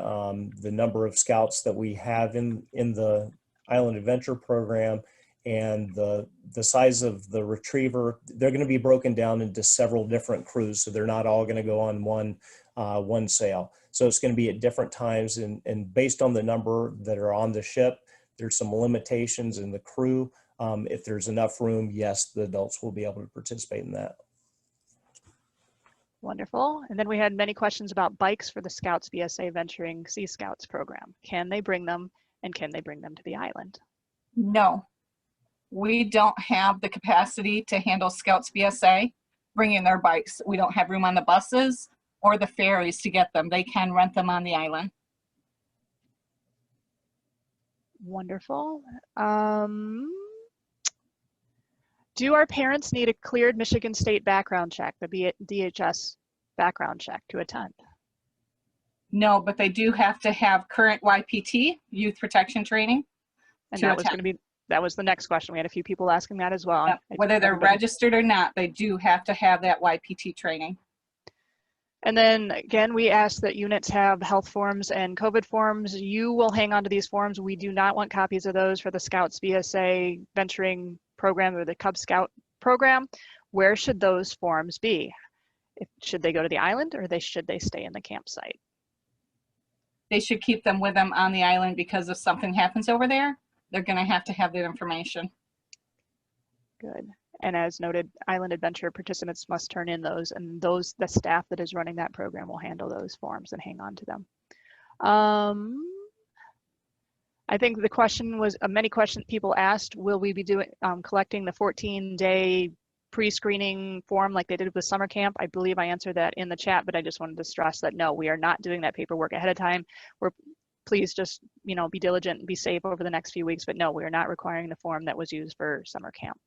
the number of Scouts that we have in the Island Adventure program and the size of the retriever. They're going to be broken down into several different crews, so they're not all going to go on one sail. So it's going to be at different times, and based on the number that are on the ship, there's some limitations in the crew. If there's enough room, yes, the adults will be able to participate in that. Wonderful. And then we had many questions about bikes for the Scouts BSA Venturing Sea Scouts program. Can they bring them, and can they bring them to the island? No, we don't have the capacity to handle Scouts BSA bringing their bikes. We don't have room on the buses or the ferries to get them. They can rent them on the island. Wonderful. Do our parents need a cleared Michigan State background check, the DHS background check, to attend? No, but they do have to have current YPT, youth protection training. And to that was attend. going to be, that was the next question. We had a few people asking that as well. Yep. Whether they're registered or not, they do have to have that YPT training. And then again, we ask that units have health forms and COVID forms. You will hang on to these forms. We do not want copies of those for the Scouts BSA venturing program or the Cub Scout program. Where should those forms be? Should they go to the island, or should they stay in the campsite? They should keep them with them on the island, because if something happens over there, they're going to have that information. Good. And as noted, Island Adventure participants must turn in those, and the staff that is running that program will handle those forms and hang on to them. I think the question was, many questions people asked, will we be doing collecting the 14-day pre-screening form like they did with summer camp? I believe I answered that in the chat, but I just wanted to stress that no, we are not doing that paperwork ahead of time. Please just, be diligent and be safe over the next few weeks, but no, we are not requiring the form that was used for summer camp.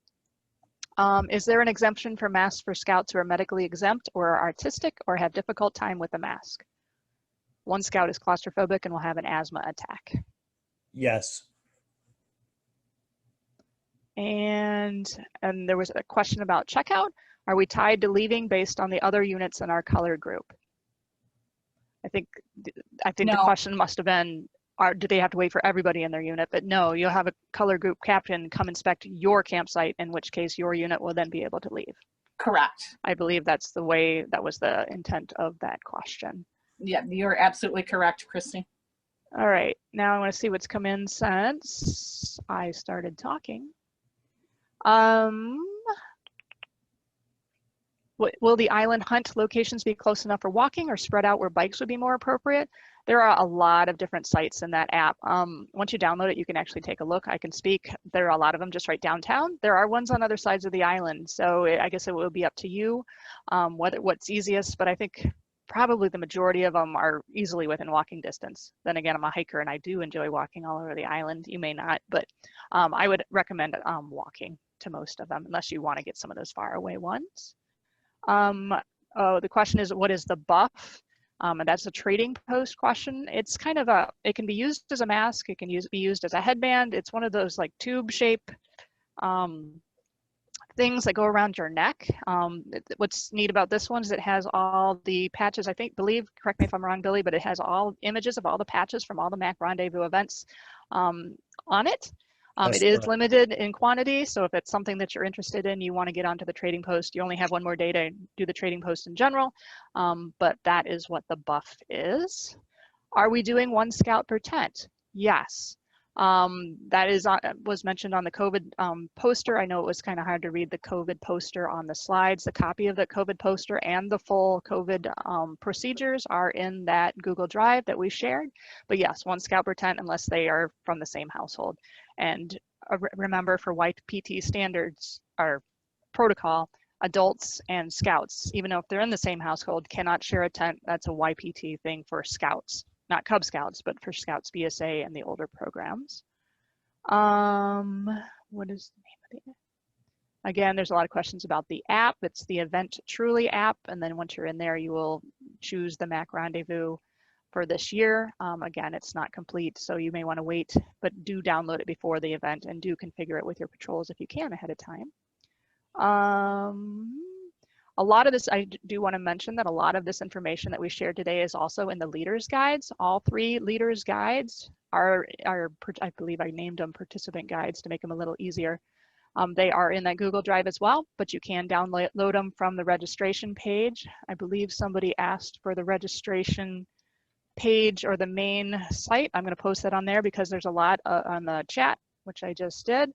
Is there an exemption for masks for Scouts who are medically exempt or are artistic or have difficult time with the mask? One Scout is claustrophobic and will have an asthma attack. Yes. And there was a question about checkout. Are we tied to leaving based on the other units in our color group? I think No. the question must have been, do they have to wait for everybody in their unit? But no, you'll have a color group captain come inspect your campsite, in which case your unit will then be able to leave. Correct. I believe that was the intent of that question. Yeah, you're absolutely correct, Christy. All right, now I want to see what's come in since I started talking. Will the island hunt locations be close enough for walking or spread out where bikes would be more appropriate? There are a lot of different sites in that app. Once you download it, you can actually take a look. I can speak. There are a lot of them just right downtown. There are ones on other sides of the island. So I guess it will be up to you what's easiest, but I think probably the majority of them are easily within walking distance. Then again, I'm a hiker and I do enjoy walking all over the island. You may not, but I would recommend walking to most of them, unless you want to get some of those far away ones. The question is, what is the buff? And that's a trading post question. It's kind of it can be used as a mask. It can be used as a headband. It's one of those like tube shape things that go around your neck. What's neat about this one is it has all the patches, correct me if I'm wrong, Billy, but it has all images of all the patches from all the Mac Rendezvous events on it. It is limited in quantity, so if it's something that you're interested in, you want to get onto the trading post, you only have one more day to do the trading post in general, but that is what the buff is. Are we doing one Scout per tent? Yes. That was mentioned on the COVID poster. I know it was kind of hard to read the COVID poster on the slides. The copy of the COVID poster and the full COVID procedures are in that Google Drive that we shared. But yes, one Scout per tent unless they are from the same household. And remember, for YPT standards or protocol, adults and Scouts, even though if they're in the same household, cannot share a tent. That's a YPT thing for Scouts. Not Cub Scouts, but for Scouts BSA and the older programs. What is the name of it? Again, there's a lot of questions about the app. It's the Event Truly app. And then once you're in there, you will choose the Mac Rendezvous for this year. Again, it's not complete, so you may want to wait, but do download it before the event and do configure it with your patrols if you can ahead of time. A lot of this, I do want to mention that a lot of this information that we shared today is also in the leaders guides. All 3 leaders guides are I believe I named them participant guides to make them a little easier. They are in that Google Drive as well, but you can download them from the registration page. I believe somebody asked for the registration page or the main site. I'm going to post that on there because there's a lot on the chat, which I just did.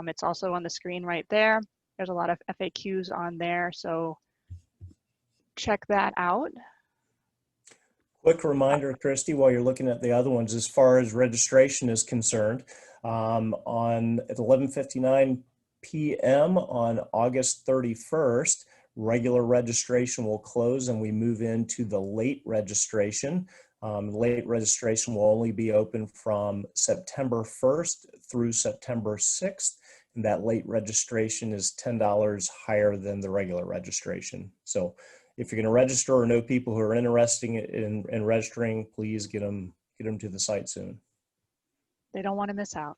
It's also on the screen right there. There's a lot of FAQs on there, so check that out. Quick reminder, Christy, while you're looking at the other ones, as far as registration is concerned, at 11:59 p.m. on August 31st, regular registration will close and we move into the late registration. Late registration will only be open from September 1st through September 6th. and that late registration is $10 higher than the regular registration. So if you're going to register or know people who are interested in registering, please get them to the site soon. They don't want to miss out.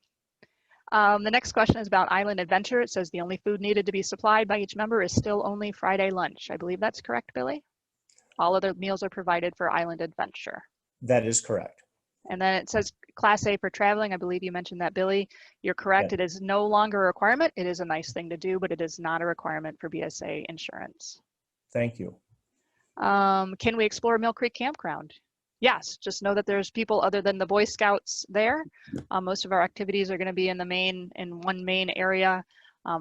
The next question is about Island Adventure. It says the only food needed to be supplied by each member is still only Friday lunch. I believe that's correct, Billy? All other meals are provided for Island Adventure. That is correct. And then it says Class A for traveling. I believe you mentioned that, Billy. You're correct. Yeah. It is no longer a requirement. It is a nice thing to do, but it is not a requirement for BSA insurance. Thank you. Can we explore Mill Creek Campground? Yes, just know that there's people other than the Boy Scouts there. Most of our activities are going to be in one main area.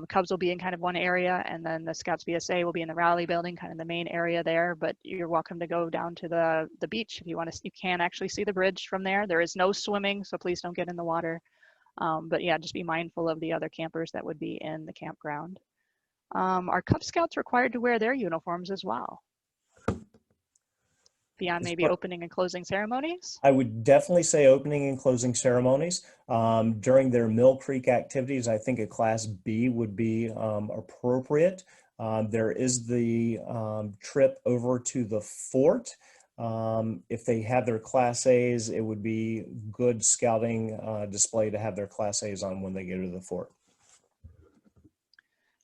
Cubs will be in kind of one area, and then the Scouts BSA will be in the Raleigh building, kind of the main area there. But you're welcome to go down to the beach if you want to. You can actually see the bridge from there. There is no swimming, so please don't get in the water. But yeah, just be mindful of the other campers that would be in the campground. Are Cub Scouts required to wear their uniforms as well? Beyond maybe opening and closing ceremonies? I would definitely say opening and closing ceremonies. During their Mill Creek activities, I think a Class B would be appropriate. There is the trip over to the fort. If they have their Class A's, it would be good scouting display to have their Class A's on when they go to the fort.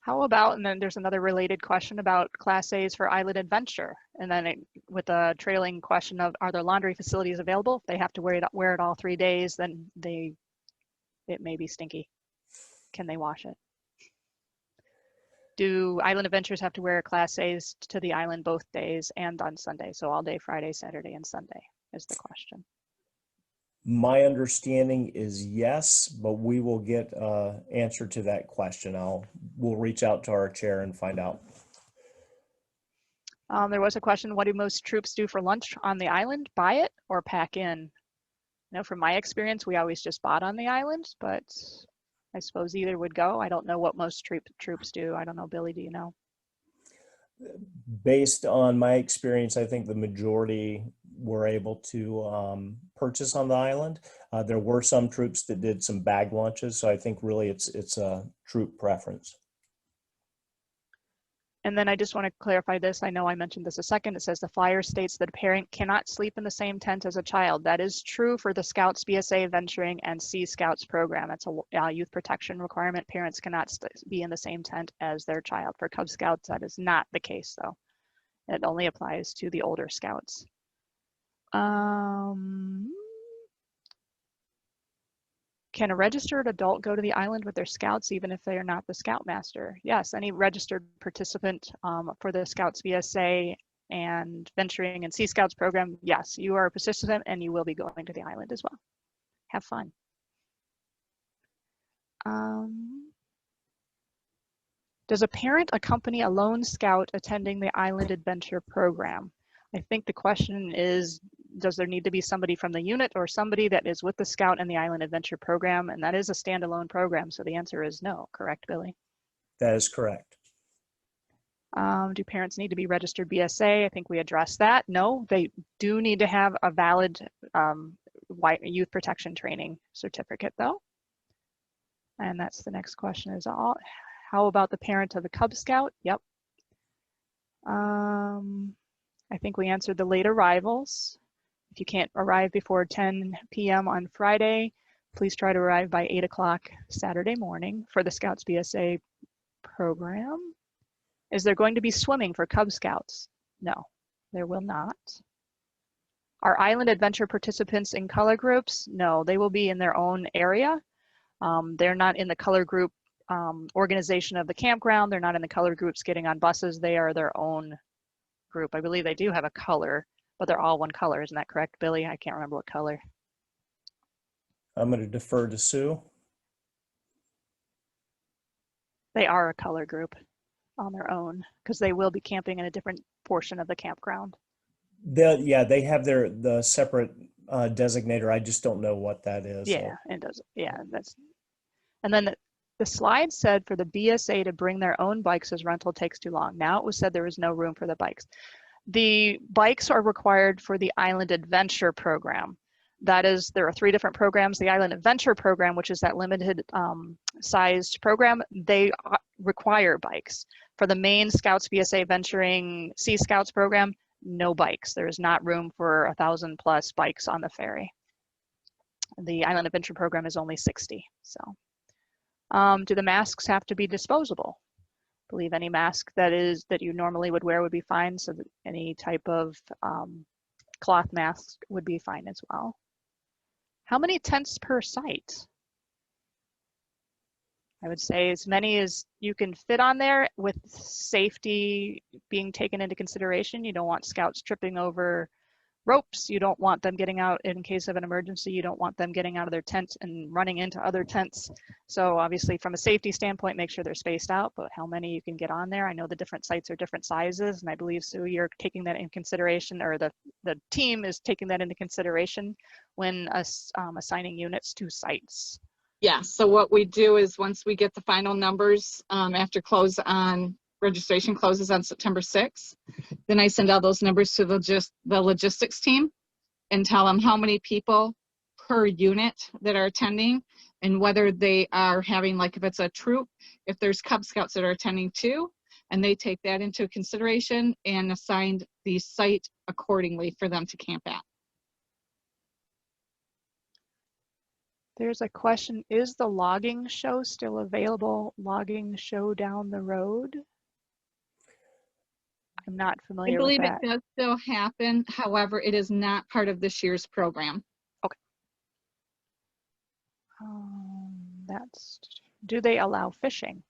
How about, and then there's another related question about Class A's for Island Adventure. And then with a trailing question of, are there laundry facilities available? If they have to wear it all 3 days, then it may be stinky. Can they wash it? Do Island Adventures have to wear Class A's to the island both days and on Sunday? So all day, Friday, Saturday, and Sunday is the question. My understanding is yes, but we will get an answer to that question. We'll reach out to our chair and find out. There was a question, what do most troops do for lunch on the island? Buy it or pack in? From my experience, we always just bought on the island, but I suppose either would go. I don't know what most troops do. I don't know, Billy, do you know? Based on my experience, I think the majority were able to purchase on the island. There were some troops that did some bag lunches, so I think really it's a troop preference. And then I just want to clarify this. I know I mentioned this a second. It says the flyer states that a parent cannot sleep in the same tent as a child. That is true for the Scouts BSA Venturing and Sea Scouts program. It's a youth protection requirement. Parents cannot be in the same tent as their child. For Cub Scouts, that is not the case, though. It only applies to the older Scouts. Can a registered adult go to the island with their Scouts even if they are not the Scoutmaster? Yes, any registered participant for the Scouts BSA and Venturing and Sea Scouts program, yes, you are a participant and you will be going to the island as well. Have fun. Does a parent accompany a lone Scout attending the Island Adventure program? I think the question is, does there need to be somebody from the unit or somebody that is with the Scout and the Island Adventure program? And that is a standalone program, so the answer is no. Correct, Billy? That is correct. Do parents need to be registered BSA? I think we addressed that. No, they do need to have a valid youth protection training certificate, though. And that's the next question is, how about the parent of the Cub Scout? Yep. I think we answered the late arrivals. If you can't arrive before 10 p.m. on Friday, please try to arrive by 8 o'clock Saturday morning for the Scouts BSA program. Is there going to be swimming for Cub Scouts? No, there will not. Are Island Adventure participants in color groups? No, they will be in their own area. They're not in the color group organization of the campground. They're not in the color groups getting on buses. They are their own group. I believe they do have a color, but they're all one color. Isn't that correct, Billy? I can't remember what color. I'm going to defer to Sue. They are a color group on their own because they will be camping in a different portion of the campground. Yeah, they have the separate designator. I just don't know what that is. Yeah, it does. Yeah, that's. And then the slide said for the BSA to bring their own bikes as rental takes too long. Now it was said there was no room for the bikes. The bikes are required for the Island Adventure program. There are 3 different programs. The Island Adventure program, which is that limited sized program, they require bikes. For the main Scouts BSA Venturing Sea Scouts program, no bikes. There is not room for 1,000+ bikes on the ferry. The Island Adventure program is only 60. So, do the masks have to be disposable? I believe any mask that you normally would wear would be fine. So that any type of cloth mask would be fine as well. How many tents per site? I would say as many as you can fit on there, with safety being taken into consideration. You don't want Scouts tripping over ropes. You don't want them getting out in case of an emergency. You don't want them getting out of their tent and running into other tents. So obviously from a safety standpoint, make sure they're spaced out, but how many you can get on there. I know the different sites are different sizes, and I believe, Sue, you're taking that in consideration, or the team is taking that into consideration when assigning units to sites. Yeah, so what we do is once we get the final numbers after registration closes on September 6th, then I send out those numbers to the logistics team and tell them how many people per unit that are attending, and whether they are having, like if it's a troop, if there's Cub Scouts that are attending too, and they take that into consideration and assign the site accordingly for them to camp at. There's a question, is the logging show still available? Logging show down the road? I'm not familiar with that. I believe it does still happen. However, it is not part of this year's program. Okay. Do they allow fishing?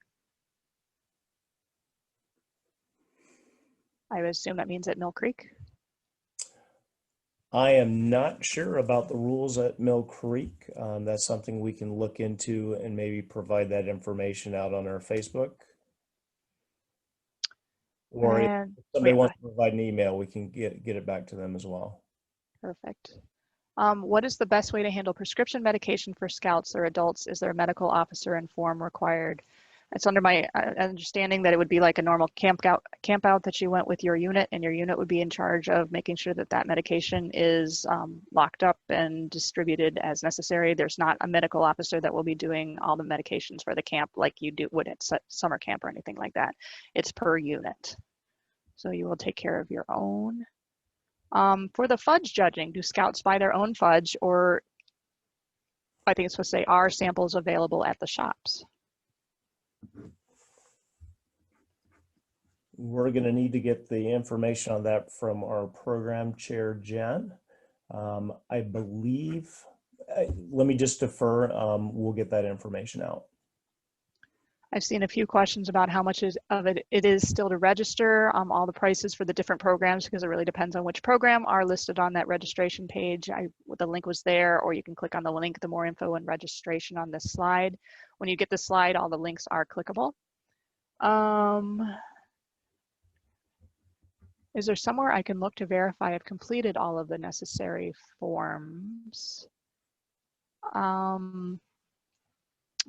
I would assume that means at Mill Creek. I am not sure about the rules at Mill Creek. That's something we can look into and maybe provide that information out on our Facebook. Or if somebody wants to provide an email, we can get it back to them as well. Perfect. What is the best way to handle prescription medication for Scouts or adults? Is there a medical officer and form required? It's under my understanding that it would be like a normal camp out that you went with your unit, and your unit would be in charge of making sure that that medication is locked up and distributed as necessary. There's not a medical officer that will be doing all the medications for the camp like you would at summer camp or anything like that. It's per unit. So you will take care of your own. For the fudge judging, do Scouts buy their own fudge, or I think it's supposed to say, are samples available at the shops? We're going to need to get the information on that from our program chair, Jen. I believe, let me just defer, we'll get that information out. I've seen a few questions about how much of it is still to register. All the prices for the different programs, because it really depends on which program, are listed on that registration page. The link was there, or you can click on the link, the more info and registration on this slide. When you get the slide, all the links are clickable. Is there somewhere I can look to verify I've completed all of the necessary forms?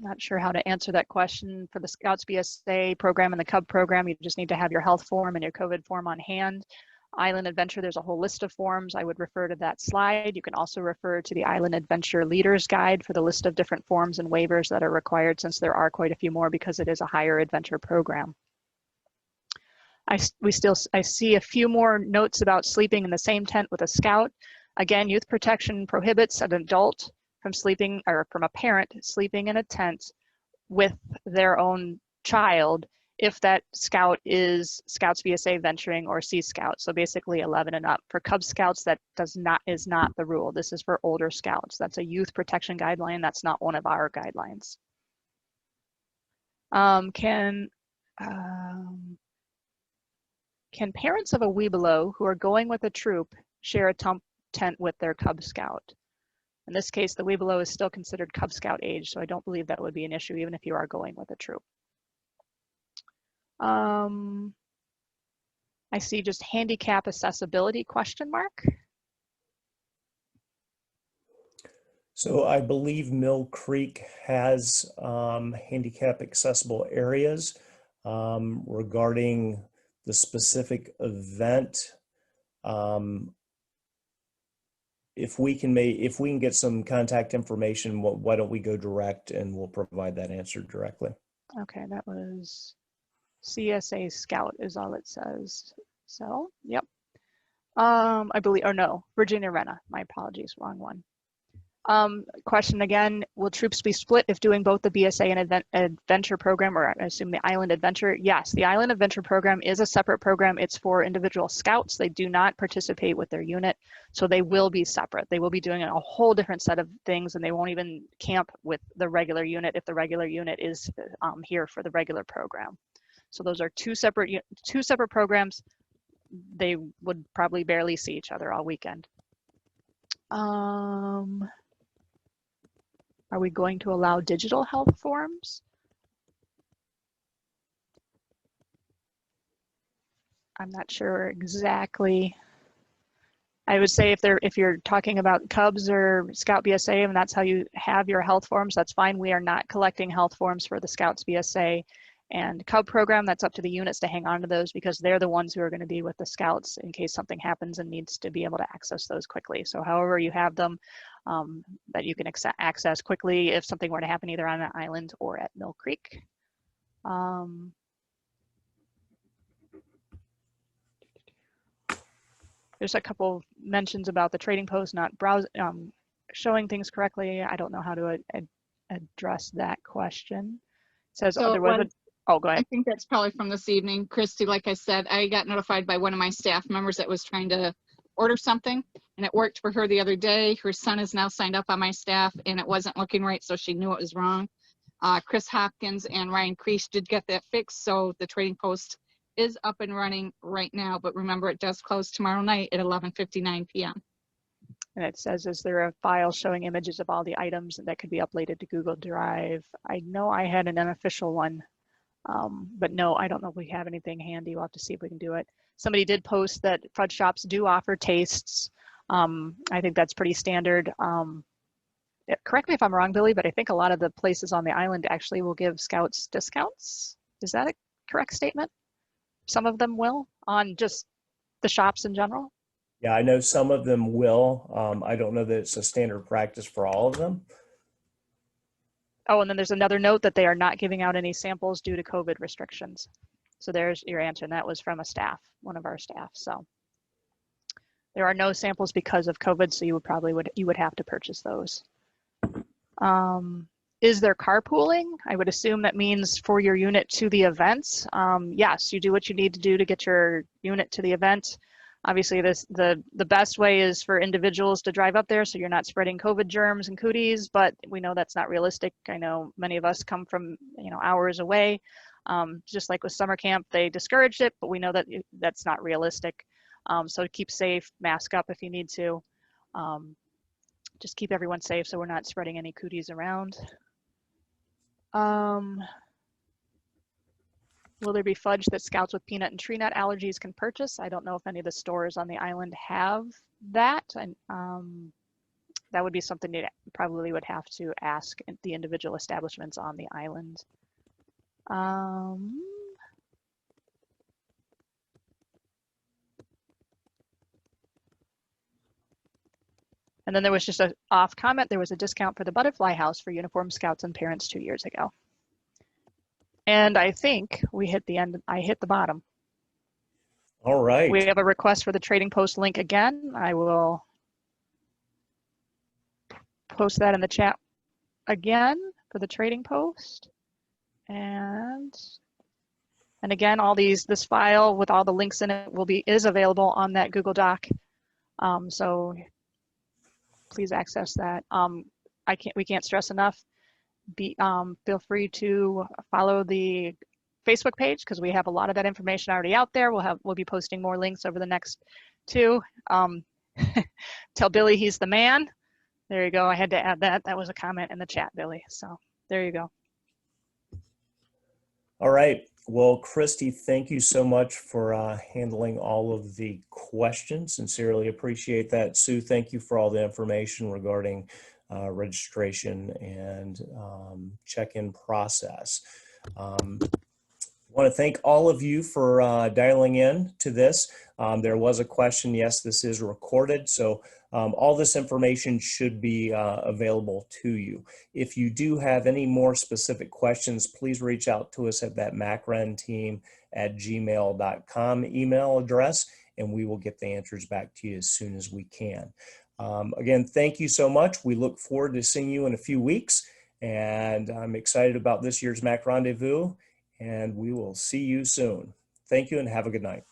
Not sure how to answer that question. For the Scouts BSA program and the Cub program, you just need to have your health form and your COVID form on hand. Island Adventure, there's a whole list of forms. I would refer to that slide. You can also refer to the Island Adventure Leaders Guide for the list of different forms and waivers that are required, since there are quite a few more because it is a higher adventure program. I see a few more notes about sleeping in the same tent with a Scout. Again, youth protection prohibits an adult from sleeping, or from a parent sleeping in a tent with their own child if that Scout is Scouts BSA Venturing or Sea Scout. So basically 11 and up. For Cub Scouts, that is not the rule. This is for older Scouts. That's a youth protection guideline. That's not one of our guidelines. Can parents of a Webelow who are going with a troop share a tent with their Cub Scout? In this case, the Webelow is still considered Cub Scout age, so I don't believe that would be an issue even if you are going with a troop. I see just handicap accessibility question mark. So I believe Mill Creek has handicap accessible areas. Regarding the specific event, if we can get some contact information, why don't we go direct and we'll provide that answer directly. Okay, that was CSA Scout is all it says. So, yep. I believe, or no, Virginia Rena. My apologies, wrong one. Question again, will troops be split if doing both the BSA and adventure program, or I assume the island adventure? Yes, the island adventure program is a separate program. It's for individual scouts. They do not participate with their unit, so they will be separate. They will be doing a whole different set of things, and they won't even camp with the regular unit if the regular unit is here for the regular program. So those are two separate programs. They would probably barely see each other all weekend. Are we going to allow digital health forms? I'm not sure exactly. I would say if you're talking about Cubs or Scout BSA and that's how you have your health forms, that's fine. We are not collecting health forms for the Scouts BSA and Cub program. That's up to the units to hang on to those because they're the ones who are going to be with the Scouts in case something happens and needs to be able to access those quickly. So however you have them, that you can access quickly if something were to happen either on the island or at Mill Creek. There's a couple mentions about the trading post not showing things correctly. I don't know how to address that question. It says So there was oh, go ahead. I think that's probably from this evening. Christy, like I said, I got notified by one of my staff members that was trying to order something and it worked for her the other day. Her son is now signed up on my staff and it wasn't looking right, so she knew it was wrong. Chris Hopkins and Ryan Crease did get that fixed, so the trading post is up and running right now, but remember it does close tomorrow night at 11:59 p.m. And it says, is there a file showing images of all the items that could be uploaded to Google Drive? I know I had an unofficial one, but no, I don't know if we have anything handy. We'll have to see if we can do it. Somebody did post that fudge shops do offer tastes. I think that's pretty standard. Correct me if I'm wrong, Billy, but I think a lot of the places on the island actually will give Scouts discounts. Is that a correct statement? Some of them will on just the shops in general? Yeah, I know some of them will. I don't know that it's a standard practice for all of them. Oh, and then there's another note that they are not giving out any samples due to COVID restrictions. So there's your answer, and that was from a staff, one of our staff. So there are no samples because of COVID, so you would have to purchase those. Is there carpooling? I would assume that means for your unit to the events. Yes, you do what you need to do to get your unit to the event. Obviously, the best way is for individuals to drive up there so you're not spreading COVID germs and cooties, but we know that's not realistic. I know many of us come from hours away. Just like with summer camp, they discouraged it, but we know that that's not realistic. So keep safe, mask up if you need to. Just keep everyone safe so we're not spreading any cooties around. Will there be fudge that Scouts with peanut and tree nut allergies can purchase? I don't know if any of the stores on the island have that. And that would be something you probably would have to ask the individual establishments on the island. And then there was just an off comment. There was a discount for the Butterfly House for uniformed Scouts and parents 2 years ago. And I think we hit the end. I hit the bottom. All right. We have a request for the trading post link again. I will post that in the chat again for the trading post. And again, this file with all the links in it is available on that Google Doc. So please access that. We can't stress enough. Feel free to follow the Facebook page because we have a lot of that information already out there. We'll be posting more links over the next 2. Tell Billy he's the man. There you go. I had to add that. That was a comment in the chat, Billy. So there you go. All right. Well, Christy, thank you so much for handling all of the questions. Sincerely appreciate that. Sue, thank you for all the information regarding registration and check-in process. Want to thank all of you for dialing in to this. There was a question. Yes, this is recorded. So All this information should be available to you. If you do have any more specific questions, please reach out to us at that macrenteam@gmail.com email address, and we will get the answers back to you as soon as we can. Again, thank you so much. We look forward to seeing you in a few weeks, and I'm excited about this year's Mac Rendezvous, and we will see you soon. Thank you and have a good night.